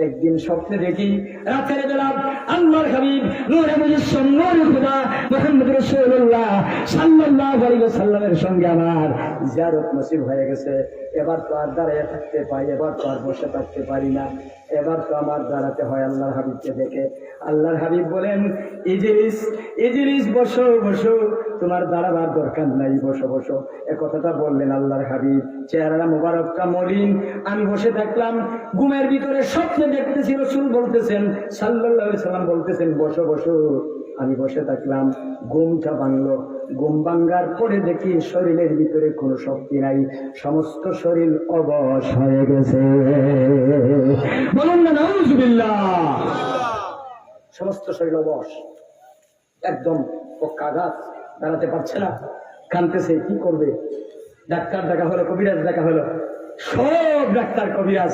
একদিন স্বপ্নে দেখি রাতের বেলা আল্লাহর হাবিব নূরে মুজাসসাম নূরে খুদা মুহাম্মদ রাসূলুল্লাহ সাল্লাল্লাহু আলাইহি ওয়াসাল্লামের সঙ্গে আমার জিয়ারত নসিব হয়ে গেছে। এবার তো আর দাঁড়িয়ে থাকতে পারি, এবার তো আর বসে থাকতে পারি না, এবার তো আমার দাঁড়াতে হয় আল্লাহর হাবিবকে দেখে। আল্লাহর হাবিব বলেন, ইজলিস ইজলিস, বসো বসো, তোমার দাঁড়াবার দরকার নাই, বসো বসো। এ কথাটা বললেন আল্লাহর হাবিব, চেহারা মোবারকটা মলিন। আমি বসে থাকলাম, ঘুমের ভিতরে স্বপ্নে দেখতেছি রাসূল বলতেছেন সাল্লাল্লাহু আলাইহি সাল্লাম বলতেছেন, বসো বসো। আমি বসে থাকলাম, ঘুমটা ভাঙলো। ঘুম ভাঙ্গার পরে দেখি শরীরের ভিতরে কোনো শক্তি নাই, সমস্ত শরীর অবশ হয়ে গেছে। বলুন না নাউযুবিল্লাহ। সমস্ত শরীর অবশ, একদম পক্কাঘাত, দাঁড়াতে পারছে না, কাঁদতেছে। কি করবে? ডাক্তার দেখা হলো, কবিরাজ দেখা হলো, সব ডাক্তার কবিরাজ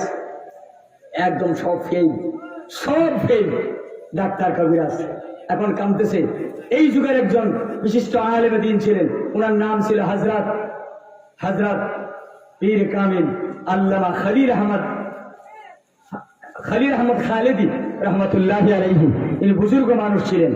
একদম সব ফেল, সব ফেল, ডাক্তার কবিরাজ এখন কাঁদতেছে। এই যুগের একজন বিশিষ্ট আলেমে দ্বীন ছিলেন, ওনার নাম ছিল হযরত পীর কামিল আল্লামা খলিল আহমদ খালেদি রহমতুল্লাহি আলাইহি। ইনি বুজুর্গ মানুষ ছিলেন,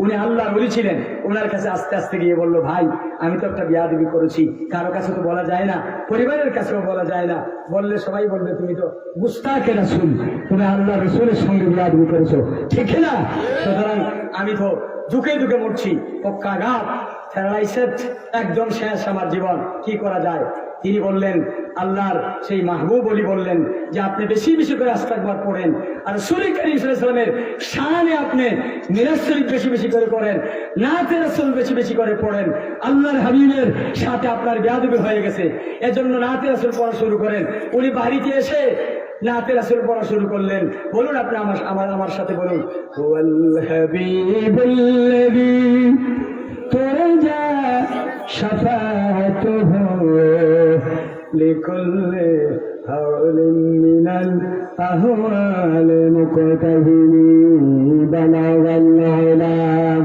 উনি আল্লাহর ওলি ছিলেন। ওনার কাছে আস্তে আস্তে গিয়ে বলল, ভাই আমি তো একটা বিয়াদবি করেছি, কারো কাছে তো বলা যায় না, পরিবারের কাছেও বলা যায় না, বললে সবাই বলবে তুমি তো গুস্তাখে রাসূল, তুমি আল্লাহ রাসূলের সঙ্গে বিয়াদবি করেছো, ঠিক না? সুতরাং আমি তো দুঃখে দুঃখে মরছি, পক্ষাঘাত, প্যারালাইসিস, একদম শেষ আমার জীবন, কি করা যায়? তিনি বললেন, আল্লাহর সেই মাহবুব ওলি বললেন যে আপনি বেশি বেশি করে আস্তাগফার পড়েন, আর রাসূল কারীম সাল্লাল্লাহু আলাইহি ওয়াসাল্লামের শানে আপনি মিলাদ শরীফ বেশি বেশি করে করেন, নাতে রাসূল বেশি বেশি করে পড়েন। আল্লাহর হাবিবের সাথে আপনার বেয়াদবি হয়ে গেছে, এজন্য নাতে রাসূল পড়া শুরু করেন। উনি বাড়িতে এসে নাতে রাসূল পড়া শুরু করলেন। বলুন আপনি আমার সাথে বলুন, হুয়াল হাবিবুল্লাযী তুরজা শাফাআতুহু লিকুল্লি হাওলিন মিনাল আহওয়ালি মুকতাহিনি বালাগাল উলাম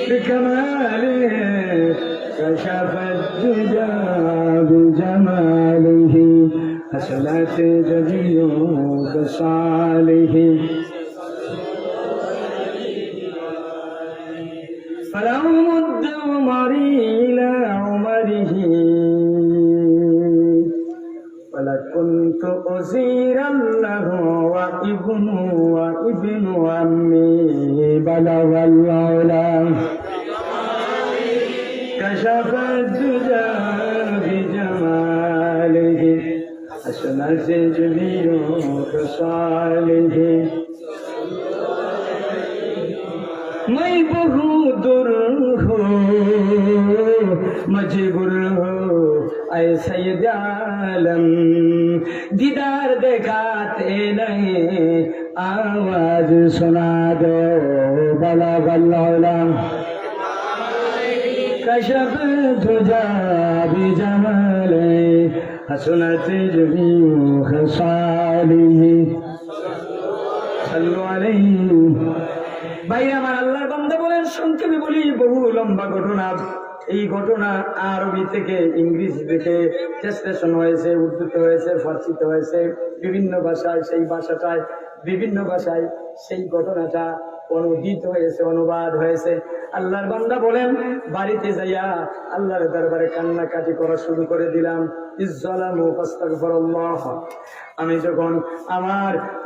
বিকামালিহি কাশাফাদ দুজা বিজামালিহি হাসনাত জামিউ বিসালিহি فلو مد عمري إلى عمره ولكنت أزيرا له وابن عمي بلغ العلا كشف الدجى بجماله حسنت جميع خصاله मैं बहु दूर हूँ मजबूर हूँ ऐ सैयद आलम दीदार दिखाते नहीं आवाज सुना दो बलगल उलम कशफ तुझा बिजमाले حسنت جميع خصاله صلوا عليه ভাই আমার আল্লাহর বান্দা বলেন সংক্ষেপে বলি বহু লম্বা ঘটনা এই ঘটনা আরবি থেকে ইংরেজি থেকে ট্রান্সলেশন হয়েছে উর্দুতে হয়েছে ফার্সিতে হয়েছে বিভিন্ন ভাষায় সেই ভাষাটায় বিভিন্ন ভাষায় সেই ঘটনাটা অনুদিত হয়েছে অনুবাদ হয়েছে আল্লাহর বান্দা বলেন বাড়িতে যাইয়া আল্লাহর দরবারে কান্নাকাটি করা শুরু করে দিলাম ইজ্জালামু ফাস্তাগফিরুল্লাহ আমি যখন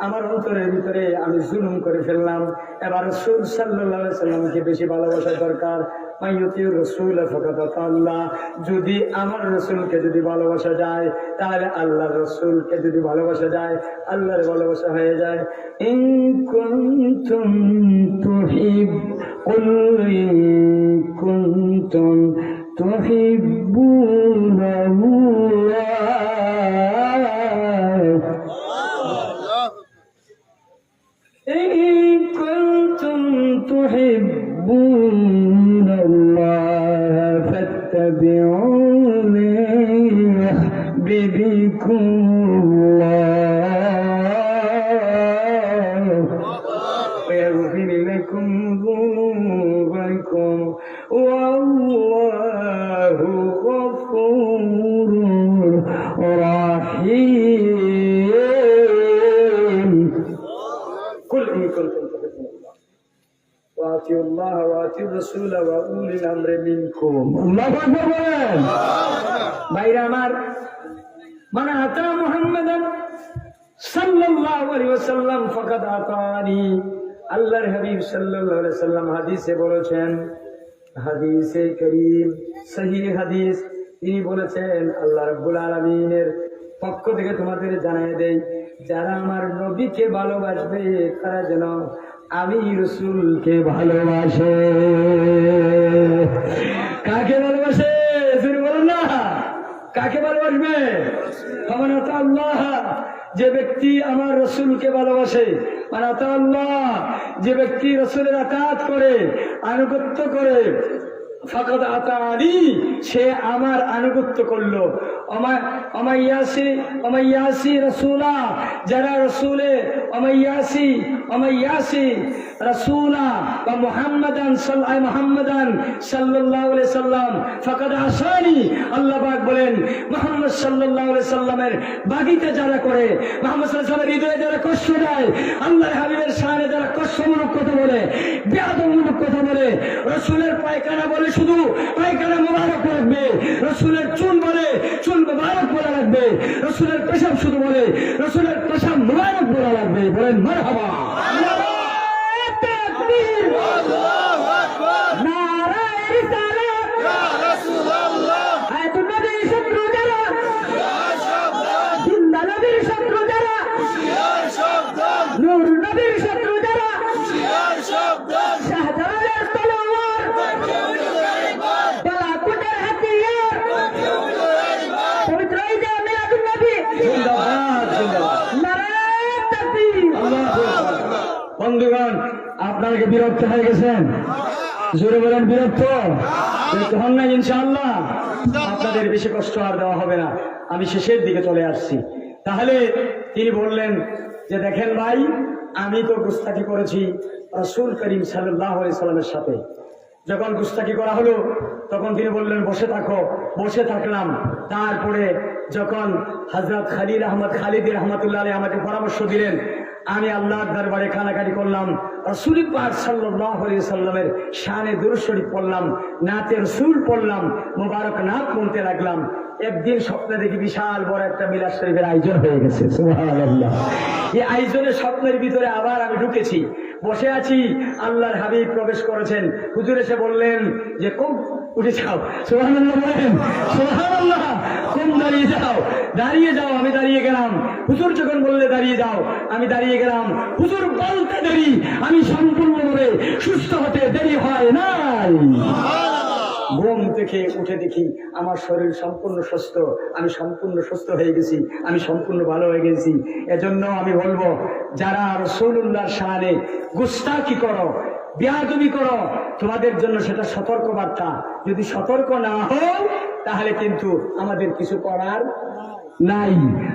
আমার অন্তরের ভিতরে আমি জুলুম করে ফেললাম এবার রাসূল সাল্লাল্লাহু আলাইহি সাল্লামকে বেশি ভালোবাসা দরকার মাইয়ুতির রাসূল ফাকাত আল্লাহ যদি আমার রাসূলকে যদি ভালোবাসা যায় তাহলে আল্লাহর রাসূলকে যদি ভালোবাসা যায় আল্লাহর ভালোবাসা হয়ে যায় ইন কুনতুম تحبون الله فاتبعوني يحببكم الله ويغفر لكم ذنوبكم والله غفور رحيم قل إن كنتم تحبون الله وأطيعوا الله وأطيعوا الرسول وأولي الأمر منكم الله أكبر ভাইরা আমার মান আতা মুহাম্মাদান সাল্লাল্লাহু আলাইহি ওয়াসাল্লাম ফাকাদ আতানি আল্লাহর হাবিব সাল্লাল্লাহু আলাইহি ওয়াসাল্লাম হাদিসে বলেছেন হাদিসে করিম সহিহ হাদিস তিনি বলেছেন আল্লাহ রাব্বুল আলামিনের পক্ষ থেকে তোমাদের জানিয়ে দেই যারা আমার নবীকে ভালোবাসবে তারা যেন আমি রাসূলকে ভালোবাসে কাকে ভালোবাসে তুমি বলুন না কাকে ভালোবাসবে আল্লাহ যে ব্যক্তি আমার রাসূলকে ভালোবাসে আল্লাহ যে ব্যক্তি রাসূলের আতাত করে আনুগত্য করে ফাকাদ আতানি সে আমার আনুগত্য করলো অমাইয়াসি রাসূলা যারা রাসূলে অমাইয়াসি রাসূলা বা মুহাম্মাদান সাল্লাল্লাহু আলাইহি সাল্লাম ফাকাদ আসানি আল্লাহ পাক বলেন মুহাম্মদ সাল্লাল্লাহু আলাইহি সাল্লামের বাগিতে যারা করে মুহাম্মদ সাল্লাল্লাহু আলাইহি সাল্লামের হৃদয়ে যারা কষ্ট দেয় আল্লাহর হাবিবের শানে যারা কষ্টমূলক কথা বলে বেয়াদবমূলক কথা বলে রাসূলের পায়খানা বলে শুধু পায়খানা মোবারক রাখবে রাসূলের চুল বলে চুল মোবারক বলা রাখবে রাসূলের পেশাব শুধু বলে রাসূলের পেশাব মোবারক বলা রাখবে বলেন মারহাবা নারায়ে তাকবীর আল্লাহু আকবার নারায়ে রিসালাত ইয়া রাসূলুল্লাহ আয়াতুন নবী শত্রু যারা ইয়া শাবদান জিন্দা নবীর শত্রু যারা ইয়া শাবদান নূর নবীর শত্রু যারা ইয়া শাবদান শাহজালালের তলোয়ার বালাকুটের হাতিয়ার পবিত্র ঈদে মিলাদুন নবী জিন্দাবাদ জিন্দাবাদ নারায়ে তাকবীর আল্লাহু আকবার বন্ধুগণ আপনারা কি বিরক্ত হয়ে গেছেন জোরে বলেন বিরক্ত হন না ইনশাআল্লাহ আপনাদের বেশি কষ্ট আর দেওয়া হবে না আমি শেষের দিকে চলে আসছি তাহলে তিনি বললেন যে দেখেন ভাই আমি তো গুস্তাখি করেছি রাসূল করিম সাল্লাল্লাহু আলাইহি সাল্লামের সাথে যখন গুস্তাখি করা হলো তখন তিনি বললেন বসে থাকো বসে থাকলাম তারপরে যখন হযরত খলিল আহমদ খালিদ রহমাতুল্লাহ আলাইহি আমাকে পরামর্শ দিলেন আমি আল্লাহর দরবারে কানাকাটি করলাম রাসূল পাক সাল্লাল্লাহু আলাইহি সাল্লামের শানে দুরূদ শরীফ পড়লাম নাতে রাসূল পড়লাম মোবারক নাত পড়তে লাগলাম একদিন স্বপ্নে দেখি বিশাল বড় একটা মিলাদ শরীফের আয়োজন হয়ে গেছে সুবহানাল্লাহ এই আয়োজনের স্বপ্নের ভিতরে আবার আমি ঢুকেছি বসে আছি আল্লাহর হাবিব প্রবেশ করেছেন হুজুর এসে বললেন যে কোন উঠে যাও সুবহানাল্লাহ বলেন সুবহানাল্লাহ কোন দাঁড়িয়ে যাও আমি দাঁড়িয়ে গেলাম হুজুর যখন বললে দাঁড়িয়ে যাও আমি দাঁড়িয়ে গেলাম হুজুর বলতে দেরি আমি সম্পূর্ণভাবে সুস্থ হতে দেরি হয় নাই ঘুম থেকে উঠে দেখি আমার শরীর সম্পূর্ণ সুস্থ আমি সম্পূর্ণ সুস্থ হয়ে গেছি আমি সম্পূর্ণ ভালো হয়ে গেছি এজন্য আমি বলবো যারা রাসূলুল্লাহর শানে গুস্তাখি করো বেয়াদবি করো তোমাদের জন্য সেটা সতর্ক বার্তা যদি সতর্ক না হও তাহলে কিন্তু আমাদের কিছু করার নাই।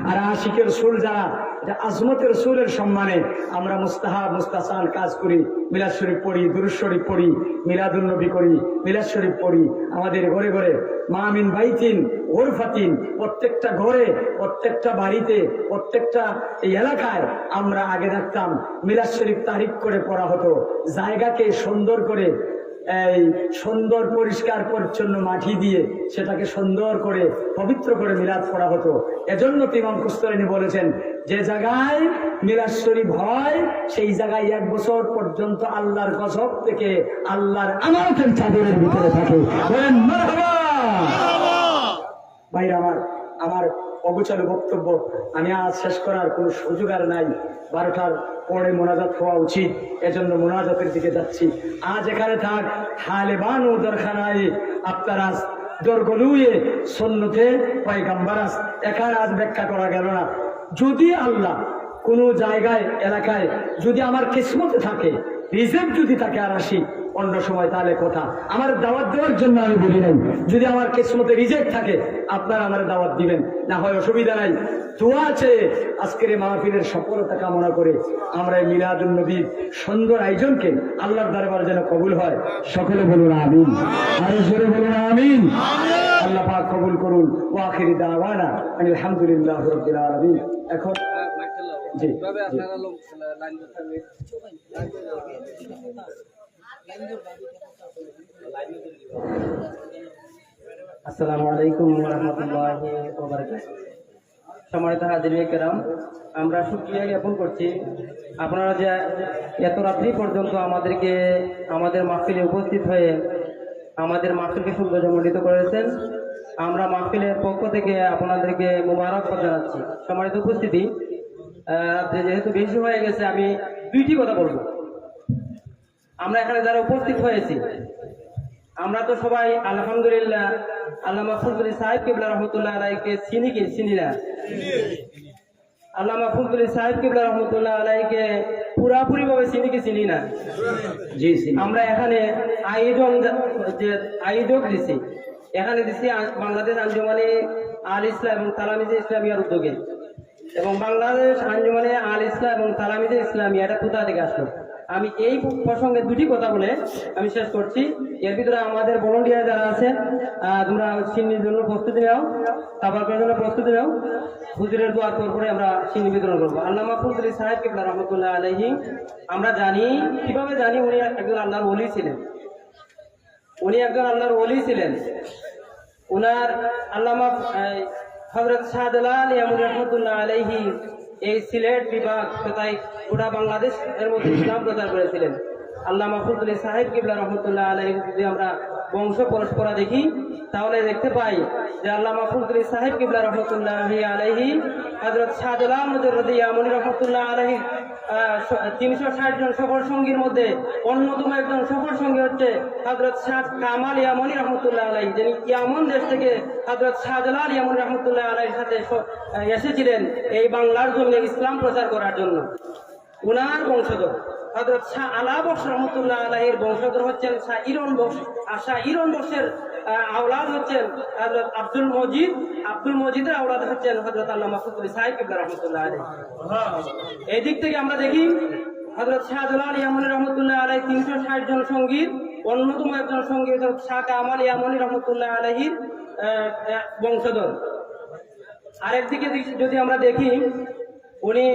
আর আশিকের রসুল যারা, এটা আজমতের রসুলের সম্মানে আমরা মুস্তাহাব মুস্তাহসান কাজ করি, মিলাদ শরীফ পড়ি, দুরূদ শরীফ পড়ি, মিলাদুন নবী করি, মিলাদ শরীফ পড়ি। আমাদের ঘরে ঘরে মামিন বাইতিন গোরফাতিন, প্রত্যেকটা ঘরে, প্রত্যেকটা বাড়িতে, প্রত্যেকটা এই এলাকায় আমরা আগে দেখতাম মিলাদ শরীফ তারিখ করে পড়া হতো। জায়গাকে সুন্দর করে, এই সুন্দর পরিষ্কার পরিচ্ছন্ন মাটি দিয়ে সেটাকে সুন্দর করে পবিত্র করে মিলাদ পড়া হতো। এজন্য ইমাম কুস্তলানী বলেছেন, যে জায়গায় মিলাদ শরীফ হয় সেই জায়গায় 1 বছর পর্যন্ত আল্লাহর গজব থেকে আল্লাহর আমানতের চাদরের ভিতরে থাকে। বলেন মারহাবা। ভাইরা আমার অগোছালো বক্তব্য আমি আজ শেষ করার কোনো সুযোগ আর নাই। 12টার পরে মোনাজাত হওয়া উচিত, এজন্য মোনাজাতের দিকে যাচ্ছি। আজ এখানে থাক হালে বানু দরখানায় আপনারাজ দরগলুয়ে সুন্নতে পয়গম্বরাস, এখানে আজ ব্যাখ্যা করা গেল না। যদি আল্লাহ কোনো জায়গায় এলাকায় যদি আমার কিসমতে থাকে, রিজেক্ট যদি থাকে আর আসি অন্য সময়, তাহলে কথা আমার দাওয়াত দেওয়ার জন্য আমি বলি নাই। যদি আমার কিসমতে রিজেক্ট থাকে আপনারা আমার দাওয়াত দিবেন, না হয় অসুবিধা নাই। দোয়া আছে আজকের এই মাহফিলের সফলতা কামনা করে আমরা এই মিলাদুন নবীর সুন্দর আয়োজনকে আল্লাহর দরবারে যেন কবুল হয়। সকলে বলুন আমিন, আরো জোরে বলুন আমিন। আল্লাহ পাক কবুল করুন। ওয়া আখিরি দাওয়ানা আলহামদুলিল্লাহি রাব্বিল আলামিন। এখন জি আসসালামু আলাইকুম ওয়া রাহমাতুল্লাহি ওয়া বারাকাতুহু। সম্মানিত হাজিরিন কিরাম, আমরা শুকরিয়া জ্ঞাপন করছি আপনারা যে এত রাত্রি পর্যন্ত আমাদেরকে আমাদের মাহফিলে উপস্থিত হয়ে আমাদের মাহফিলকে সৌন্দর্যমণ্ডিত করেছেন। আমরা মাহফিলের পক্ষ থেকে আপনাদেরকে মোবারকবাদ জানাচ্ছি। সম্মানিত উপস্থিতি, যেহেতু বেশি হয়ে গেছে আমি 2টি কথা বলবো। আমরা এখানে যারা উপস্থিত হয়েছি আমরা তো সবাই আলহামদুলিল্লাহ আল্লামা ফজলুল সাহেব কিবলা রহমতুল্লাহ আলাইহিকে চিনি না। আল্লামা ফজলুল সাহেব কিবলা রহমতুল্লাহ আলাইহিকে পুরাপুরি ভাবে চিনি না। জি আমরা এখানে আয়োজক দিছি, এখানে দিছি বাংলাদেশ আঞ্জুমানে আল ইসলাম এবং তালামিজে ইসলামিয়ার উদ্যোগে, এবং বাংলাদেশ আঞ্জুমানে আল ইসলাম এবং তালামিজে ইসলামিয়া এটা কোথা থেকে আসলো। আমি এই প্রসঙ্গে 2টি কথা বলে আমি শেষ করছি। এর ভিতরে আমাদের ভলান্টিয়ার যারা আছেন তোমরা সিন্নির জন্য প্রস্তুতি নাও, তাবারকের জন্য প্রস্তুতি নাও। হুজুরের দোয়ার পরে আমরা সিন্নি বিতরণ করবো। আল্লামা ফজলুল সাহেব কিবলা রহমতুল্লাহ আলাইহি আমরা জানি, কিভাবে জানি, উনি একজন আল্লাহর ওলি ছিলেন। উনার আল্লামা হযরত শাহজালাল ইয়ামুনী রহমতুল্লাহ আলাইহি এই সিলেট বিভাগ তথা গোটা বাংলাদেশ এর মধ্যে ইসলাম প্রচার করেছিলেন। আল্লামা ফজলুল সাহেব কিবলা রহমতুল্লাহ আলাইহি যদি আমরা বংশ পরস্পরা দেখি তাহলে দেখতে পাই যে আল্লামা ফজলুল সাহেব কিবলা রহমতুল্লাহ আলাইহি হযরত শাহজালাল ইয়ামুনী রহমতুল্লাহ আলাইহি 360 জন সফর সঙ্গীর মধ্যে অন্যতম একজন সফর সঙ্গী হচ্ছে হযরত শাহ কামাল ইয়ামুনী রহমতুল্লাহ আলাইহি, যিনি ইয়ামন দেশ থেকে হযরত শাহজালাল ইয়ামুনী রহমতুল্লাহ আলাইহির সাথে এসেছিলেন এই বাংলার জন্য ইসলাম প্রচার করার জন্য। উনার বংশধর হযরত শাহ আলা বক্স রহমতুল্লাহ আলাইহির বংশধর হচ্ছেন শাহ ইরন বক্স, আর শাহ ইরন বক্সের আওলাদ হচ্ছেন হযরত আব্দুল মজিদের আওলাদ হচ্ছেন হযরত আল্লামা ফজলুল সাহেব কিবলা রহমতুল্লাহ আলাইহি। এই দিক থেকে আমরা দেখি হযরত শাহজালাল ইয়ামুনী রহমতুল্লাহ আলাইহি 360 জন সঙ্গীর অন্যতম একজন সঙ্গী হযরত শাহ কামাল ইয়ামুনী রহমতুল্লাহ আলাইহির বংশধর। আরেকদিকে যদি আমরা দেখি উনি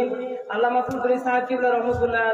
আল্লামা ফজলুল সাহেব কিবলা রহমতুল্লাহ